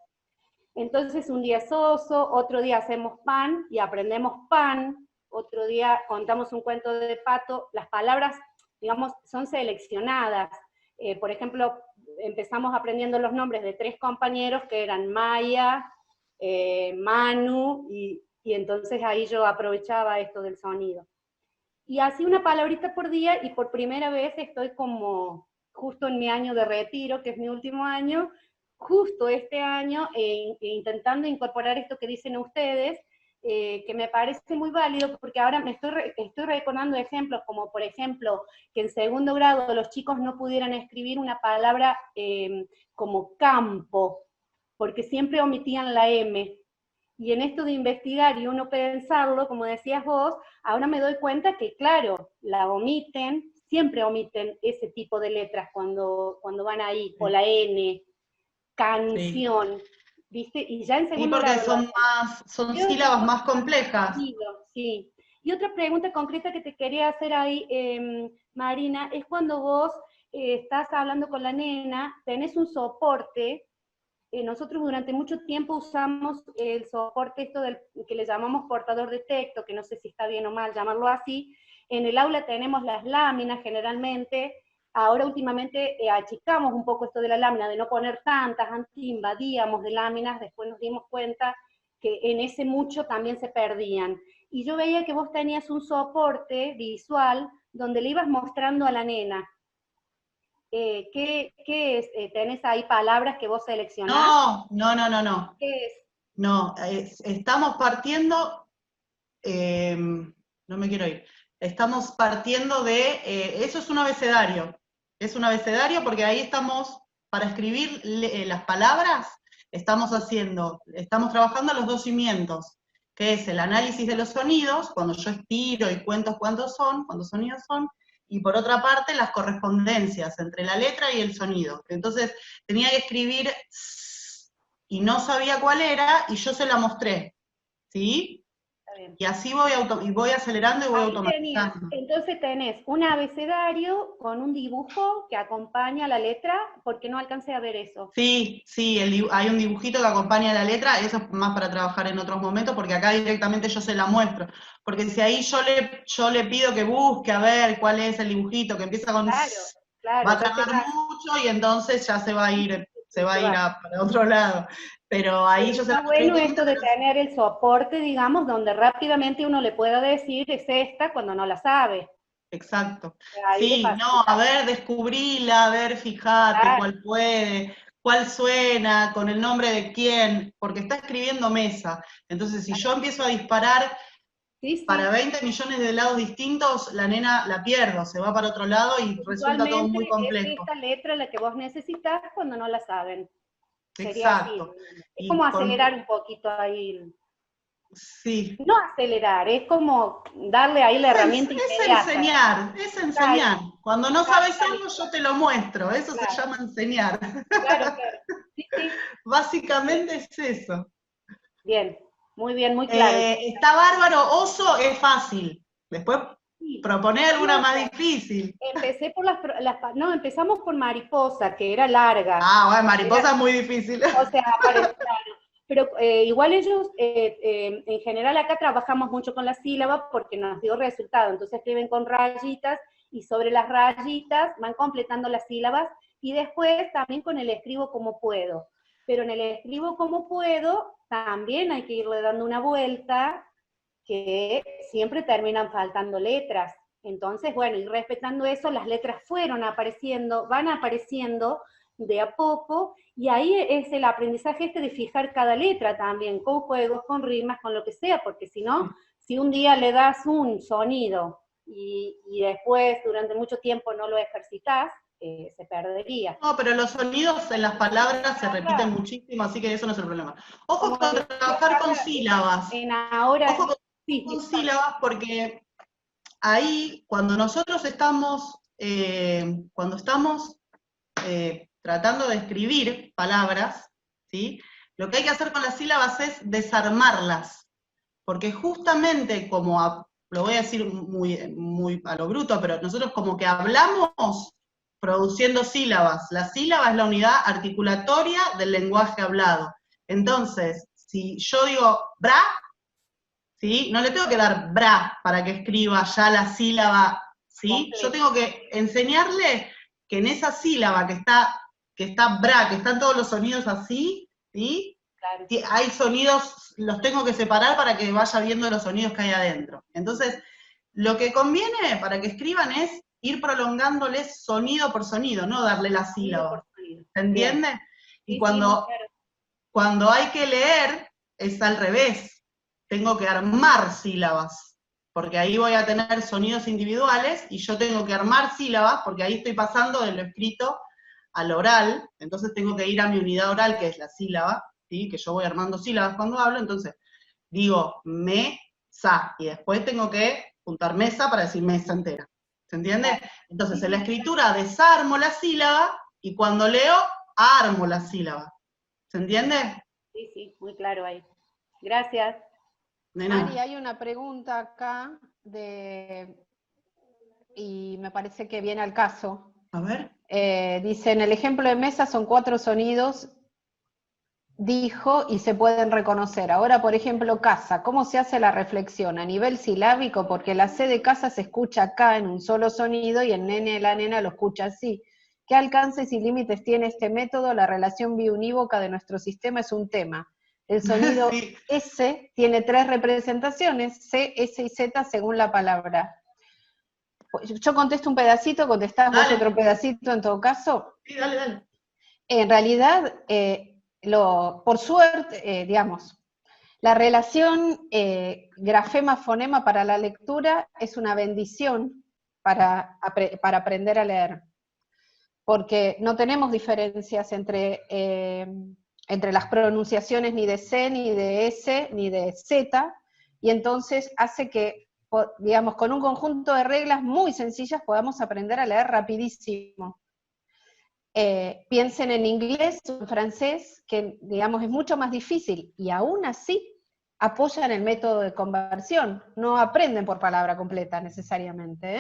Entonces un día es oso, otro día hacemos pan y aprendemos pan, otro día contamos un cuento de pato. Las palabras, digamos, son seleccionadas. Por ejemplo, empezamos aprendiendo los nombres de 3 compañeros que eran Maya, Manu, y entonces ahí yo aprovechaba esto del sonido. Y así una palabrita por día, y por primera vez estoy como justo en mi año de retiro, que es mi último año, justo este año, intentando incorporar esto que dicen ustedes, que me parece muy válido, porque ahora me estoy recordando ejemplos, como por ejemplo, que en segundo grado los chicos no pudieran escribir una palabra como campo, porque siempre omitían la M. Y en esto de investigar y uno pensarlo, como decías vos, ahora me doy cuenta que, claro, la omiten, siempre omiten ese tipo de letras cuando van ahí, o la N, canción, ¿viste? Y ya en segundo grado... Sí, porque son sílabas más complejas. Sí. Y otra pregunta concreta que te quería hacer ahí, Marina, es cuando vos estás hablando con la nena, tenés un soporte. Nosotros durante mucho tiempo usamos el soporte esto que le llamamos portador de texto, que no sé si está bien o mal llamarlo así. En el aula tenemos las láminas generalmente. Ahora últimamente achicamos un poco esto de la lámina, de no poner tantas, antes invadíamos de láminas, después nos dimos cuenta que en ese mucho también se perdían. Y yo veía que vos tenías un soporte visual donde le ibas mostrando a la nena. ¿Qué es? ¿Tenés ahí palabras que vos seleccionás? No. ¿Qué es? No, estamos partiendo, no me quiero ir, estamos partiendo de, eso es un abecedario porque ahí estamos, para escribir las palabras, estamos trabajando los 2 cimientos, que es el análisis de los sonidos, cuando yo estiro y cuento cuántos sonidos son, y por otra parte las correspondencias entre la letra y el sonido. Entonces tenía que escribir y no sabía cuál era, y yo se la mostré, ¿sí? Y así voy acelerando y voy automatizando. Entonces tenés un abecedario con un dibujo que acompaña la letra, porque no alcancé a ver eso. Sí, hay un dibujito que acompaña la letra, eso es más para trabajar en otros momentos, porque acá directamente yo se la muestro. Porque si ahí yo le pido que busque a ver cuál es el dibujito, que empieza con... Claro, va a tardar mucho y entonces ya se va a ir para otro lado. Pero ahí yo se la bueno esto de tener el soporte, digamos, donde rápidamente uno le pueda decir es esta cuando no la sabe. Exacto. Sí, no, a ver, descubrila, a ver, fíjate cuál puede, cuál suena, con el nombre de quién, porque está escribiendo mesa. Entonces, si yo empiezo a disparar para 20 millones de lados distintos, la nena la pierdo, se va para otro lado y resulta todo muy Es complejo. esta letra la que vos necesitas cuando no la saben. Sería Exacto. así. Es Y como con- acelerar un poquito ahí. Sí. No acelerar, es como darle ahí la herramienta inmediata. Es enseñar. Cuando no sabes algo, yo te lo muestro. Eso se llama enseñar. Claro, claro. Sí, sí. Básicamente es eso. Bien, muy bien, muy claro. Está bárbaro, oso es fácil. Después proponer alguna más difícil. Empecé por no, empezamos por mariposa, que era larga. Ah, bueno, mariposa es muy difícil. O sea, claro. Pero igual ellos, en general acá trabajamos mucho con la sílaba porque nos dio resultado. Entonces escriben con rayitas y sobre las rayitas van completando las sílabas y después también con el escribo como puedo. Pero en el escribo como puedo también hay que irle dando una vuelta que siempre terminan faltando letras. Entonces, bueno, y respetando eso, las letras fueron apareciendo, van apareciendo de a poco, y ahí es el aprendizaje de fijar cada letra también, con juegos, con rimas, con lo que sea, porque si no, si un día le das un sonido y después durante mucho tiempo no lo ejercitas, se perdería. No, pero los sonidos en las palabras se repiten muchísimo, así que eso no es el problema. Ojo con trabajar con sílabas. Ojo con sílabas porque ahí, cuando nosotros estamos, tratando de escribir palabras, ¿sí? Lo que hay que hacer con las sílabas es desarmarlas, porque justamente como, lo voy a decir muy a lo bruto, pero nosotros como que hablamos produciendo sílabas. La sílaba es la unidad articulatoria del lenguaje hablado. Entonces, si yo digo bra, ¿sí? No le tengo que dar bra para que escriba ya la sílaba, ¿sí? Yo tengo que enseñarle que en esa sílaba que está bra, que están todos los sonidos así, ¿sí? Claro. Hay sonidos, los tengo que separar para que vaya viendo los sonidos que hay adentro. Entonces, lo que conviene para que escriban es ir prolongándoles sonido por sonido, no darle la sílaba. ¿Se entiende? Y cuando hay que leer, es al revés. Tengo que armar sílabas, porque ahí voy a tener sonidos individuales, y yo tengo que armar sílabas, porque ahí estoy pasando de lo escrito al oral, entonces tengo que ir a mi unidad oral, que es la sílaba, ¿sí? Que yo voy armando sílabas cuando hablo, entonces digo mesa, y después tengo que juntar mesa para decir mesa entera. ¿Se entiende? Entonces en la escritura desarmo la sílaba, y cuando leo, armo la sílaba. ¿Se entiende? Sí, sí, muy claro ahí. Gracias. Mari, hay una pregunta acá y me parece que viene al caso. A ver. Dice, en el ejemplo de mesa son 4 sonidos, dijo, y se pueden reconocer. Ahora, por ejemplo, casa, ¿cómo se hace la reflexión? A nivel silábico, porque la C de casa se escucha acá en un solo sonido y el nene, la nena lo escucha así. ¿Qué alcances y límites tiene este método? La relación biunívoca de nuestro sistema es un tema. El sonido S tiene 3 representaciones, C, S y Z según la palabra. Yo contesto un pedacito, contestás vos otro pedacito en todo caso. Sí, dale. En realidad, por suerte, digamos, la relación grafema-fonema para la lectura es una bendición para aprender a leer, porque no tenemos diferencias entre las pronunciaciones ni de C, ni de S, ni de Z, y entonces hace que, digamos, con un conjunto de reglas muy sencillas podamos aprender a leer rapidísimo. Piensen en inglés o en francés, que digamos es mucho más difícil, y aún así apoyan el método de conversión, no aprenden por palabra completa necesariamente.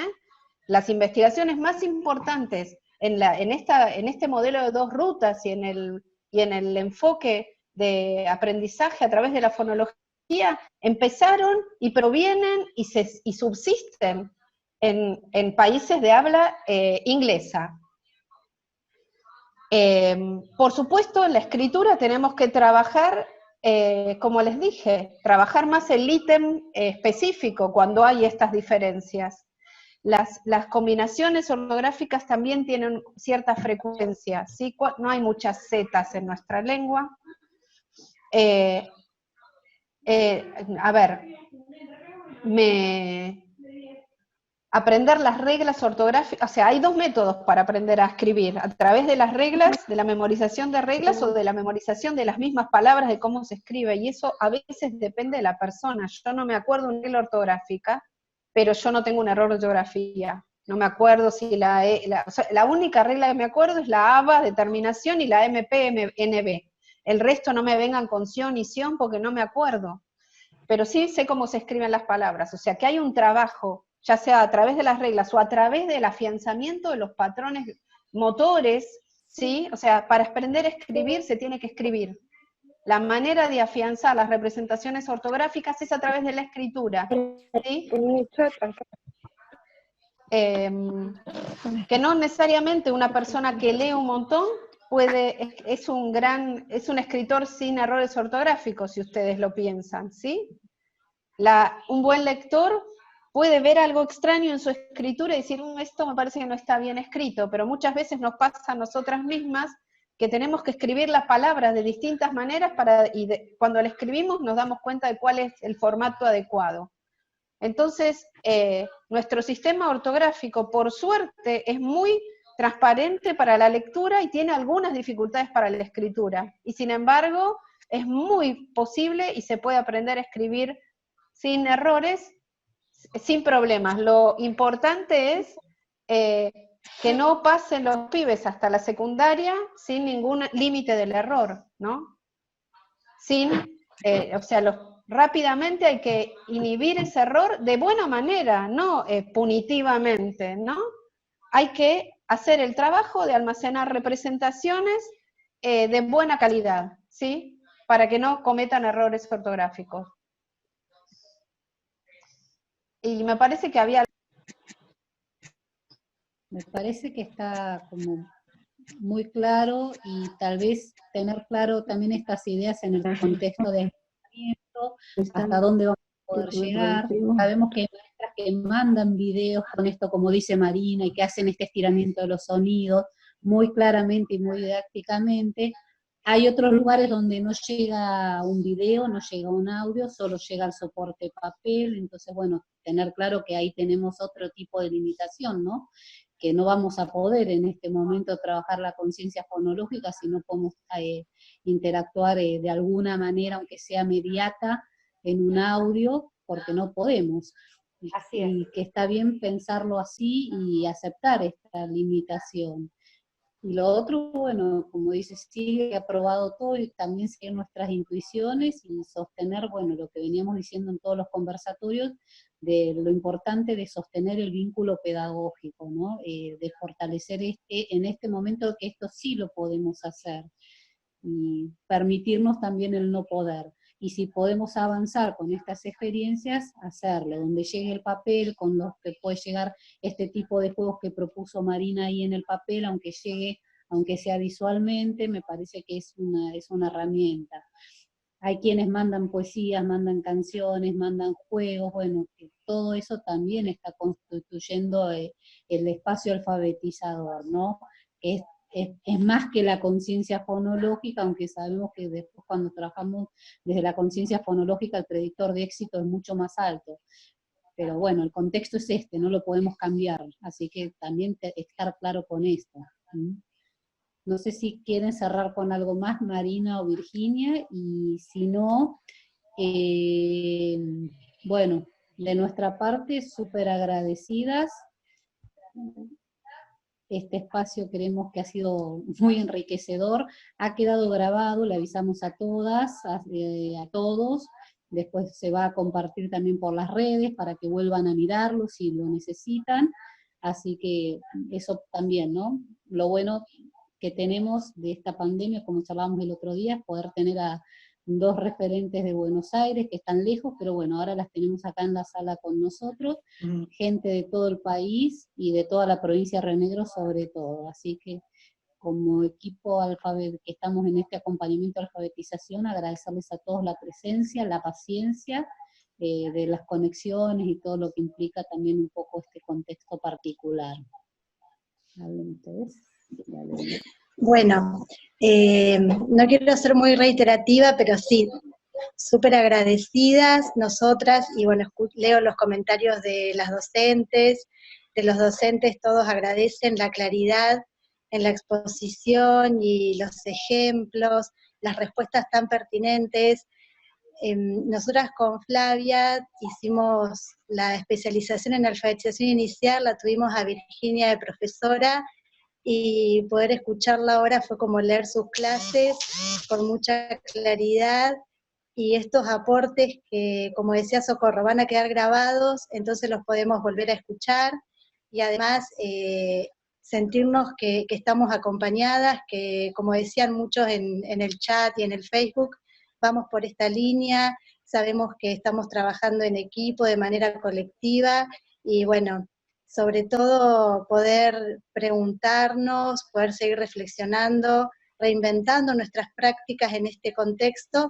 Las investigaciones más importantes en este modelo de 2 rutas y en el enfoque de aprendizaje a través de la fonología empezaron y provienen y subsisten en países de habla inglesa. Por supuesto, en la escritura tenemos que trabajar, como les dije, trabajar más el ítem específico cuando hay estas diferencias. Las combinaciones ortográficas también tienen cierta frecuencia, ¿sí? No hay muchas zetas en nuestra lengua. A ver, aprender las reglas ortográficas, o sea, hay dos métodos para aprender a escribir, a través de las reglas, de la memorización de reglas o de la memorización de las mismas palabras, de cómo se escribe, y eso a veces depende de la persona. Yo no me acuerdo una regla ortográfica, pero yo no tengo un error de ortografía. No me acuerdo si o sea, la única regla que me acuerdo es la ABA de terminación y la MP-NB. El resto no me vengan con sion y sion porque no me acuerdo. Pero sí sé cómo se escriben las palabras. O sea, que hay un trabajo, ya sea a través de las reglas o a través del afianzamiento de los patrones motores, ¿sí? O sea, para aprender a escribir se tiene que escribir. La manera de afianzar las representaciones ortográficas es a través de la escritura, ¿sí? Que no necesariamente una persona que lee un montón es un escritor sin errores ortográficos, si ustedes lo piensan, ¿sí? Un buen lector puede ver algo extraño en su escritura y decir, esto me parece que no está bien escrito, pero muchas veces nos pasa a nosotras mismas que tenemos que escribir las palabras de distintas maneras cuando la escribimos nos damos cuenta de cuál es el formato adecuado. Entonces, nuestro sistema ortográfico, por suerte, es muy transparente para la lectura y tiene algunas dificultades para la escritura. Y sin embargo, es muy posible y se puede aprender a escribir sin errores, sin problemas. Lo importante es que no pasen los pibes hasta la secundaria sin ningún límite del error, ¿no? O sea, rápidamente hay que inhibir ese error de buena manera, no punitivamente, ¿no? Hay que hacer el trabajo de almacenar representaciones de buena calidad, ¿sí? Para que no cometan errores ortográficos. Y me parece que había... Me parece que está como muy claro y tal vez tener claro también estas ideas en el contexto de hasta dónde vamos a poder llegar. Sabemos que hay maestras que mandan videos con esto, como dice Marina, y que hacen este estiramiento de los sonidos muy claramente y muy didácticamente. Hay otros lugares donde no llega un video, no llega un audio, solo llega el soporte papel, entonces bueno, tener claro que ahí tenemos otro tipo de limitación, ¿no? Que no vamos a poder en este momento trabajar la conciencia fonológica si no podemos interactuar de alguna manera, aunque sea mediata, en un audio, porque no podemos. Así es. Y que está bien pensarlo así y aceptar esta limitación. Y lo otro, bueno, como dice Silvia, ha probado todo y también seguir nuestras intuiciones y sostener, bueno, lo que veníamos diciendo en todos los conversatorios, de lo importante de sostener el vínculo pedagógico, ¿no? De fortalecer en este momento que esto sí lo podemos hacer, y permitirnos también el no poder. Y si podemos avanzar con estas experiencias, hacerlo, donde llegue el papel, con los que puede llegar este tipo de juegos que propuso Marina ahí en el papel, aunque llegue, aunque sea visualmente, me parece que es una herramienta. Hay quienes mandan poesías, mandan canciones, mandan juegos, bueno, que todo eso también está constituyendo el espacio alfabetizador, ¿no? Que es más que la conciencia fonológica, aunque sabemos que después cuando trabajamos desde la conciencia fonológica el predictor de éxito es mucho más alto. Pero bueno, el contexto es este, no lo podemos cambiar, así que también estar claro con esto. No sé si quieren cerrar con algo más, Marina o Virginia, y si no, bueno, de nuestra parte, súper agradecidas. Este espacio creemos que ha sido muy enriquecedor, ha quedado grabado, le avisamos a todas, a todos, después se va a compartir también por las redes para que vuelvan a mirarlo si lo necesitan, así que eso también, ¿no? Lo bueno que tenemos de esta pandemia, como charlábamos el otro día, es poder tener a dos referentes de Buenos Aires que están lejos, pero bueno, ahora las tenemos acá en la sala con nosotros, gente de todo el país y de toda la provincia de Río Negro sobre todo, así que como equipo que estamos en este acompañamiento de alfabetización, agradecerles a todos la presencia, la paciencia, de las conexiones y todo lo que implica también un poco este contexto particular. ¿Hablen ustedes? Bueno, no quiero ser muy reiterativa, pero sí, súper agradecidas nosotras, y bueno, leo los comentarios de las docentes, de los docentes, todos agradecen la claridad en la exposición y los ejemplos, las respuestas tan pertinentes. Nosotras con Flavia hicimos la especialización en alfabetización inicial, la tuvimos a Virginia de profesora, y poder escucharla ahora fue como leer sus clases con mucha claridad, y estos aportes que, como decía Socorro, van a quedar grabados, entonces los podemos volver a escuchar, y además sentirnos que estamos acompañadas, que como decían muchos en el chat y en el Facebook, vamos por esta línea, sabemos que estamos trabajando en equipo, de manera colectiva, y bueno, sobre todo poder preguntarnos, poder seguir reflexionando, reinventando nuestras prácticas en este contexto,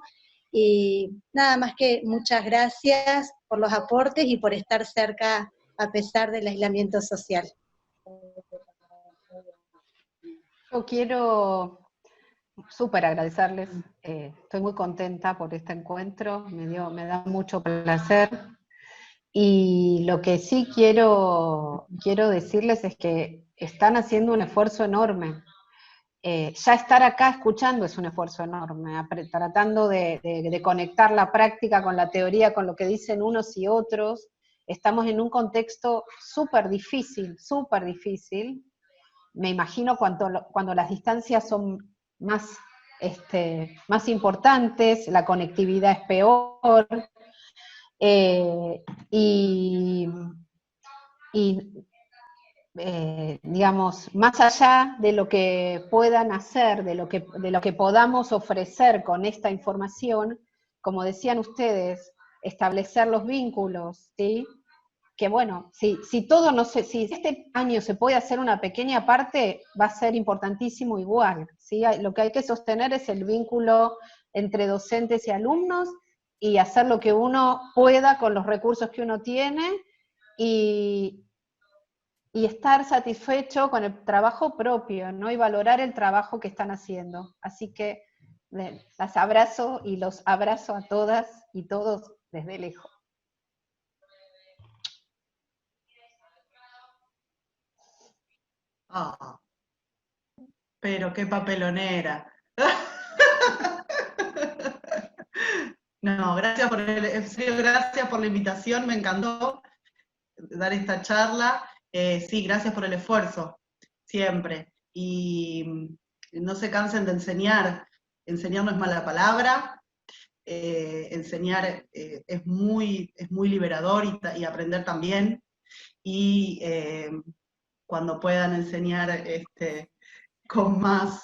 y nada más que muchas gracias por los aportes y por estar cerca a pesar del aislamiento social. Yo quiero súper agradecerles, estoy muy contenta por este encuentro, me da mucho placer, y lo que sí quiero decirles es que están haciendo un esfuerzo enorme. Ya estar acá escuchando es un esfuerzo enorme, tratando de conectar la práctica con la teoría, con lo que dicen unos y otros. Estamos en un contexto súper difícil, me imagino cuando las distancias son más importantes, la conectividad es peor, digamos, más allá de lo que puedan hacer, de lo que podamos ofrecer con esta información, como decían ustedes, establecer los vínculos, ¿sí? Que bueno, si este año se puede hacer una pequeña parte, va a ser importantísimo igual, ¿sí? Lo que hay que sostener es el vínculo entre docentes y alumnos, y hacer lo que uno pueda con los recursos que uno tiene, y estar satisfecho con el trabajo propio, ¿no? Y valorar el trabajo que están haciendo. Así que las abrazo y los abrazo a todas y todos desde lejos. Ah, pero qué papelonera. No, gracias gracias por la invitación, me encantó dar esta charla. Sí, gracias por el esfuerzo, siempre. Y no se cansen de enseñar. Enseñar no es mala palabra. Enseñar es muy liberador, y aprender también. Y cuando puedan enseñar con más,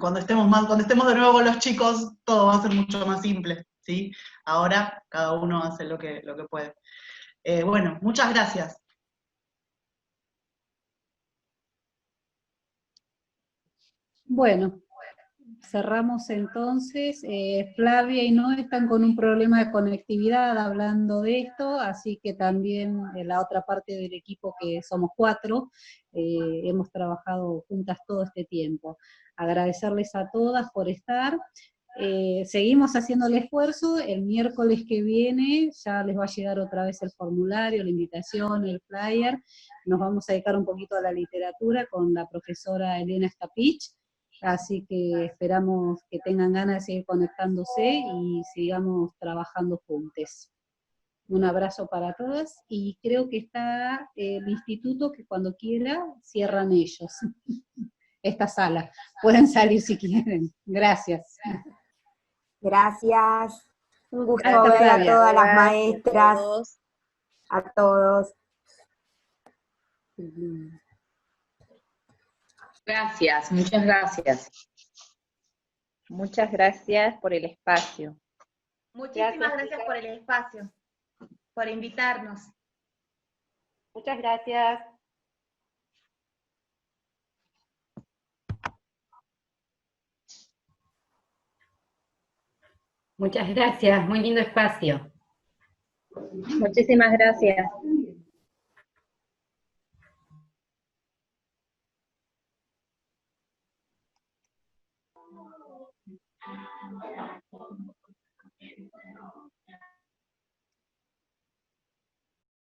cuando estemos de nuevo con los chicos, todo va a ser mucho más simple, ¿sí? Ahora cada uno hace lo que puede. Bueno, muchas gracias. Bueno, cerramos entonces. Flavia y Noé están con un problema de conectividad hablando de esto, así que también la otra parte del equipo, que somos 4, hemos trabajado juntas todo este tiempo. Agradecerles a todas por estar. Seguimos haciendo el esfuerzo. El miércoles que viene ya les va a llegar otra vez el formulario, la invitación, el flyer. Nos vamos a dedicar un poquito a la literatura con la profesora Elena Stapich. Así que esperamos que tengan ganas de seguir conectándose y sigamos trabajando juntos. Un abrazo para todas, y creo que está el instituto, que cuando quiera cierran ellos esta sala. Pueden salir si quieren. Gracias. Gracias. Un gusto Gracias, ver a Flavia. todas las Gracias a maestras, todos. a todos. Gracias, muchas gracias. Muchas gracias por el espacio. Muchísimas gracias por el espacio, por invitarnos. Muchas gracias. Muchas gracias, muy lindo espacio. Muchísimas gracias.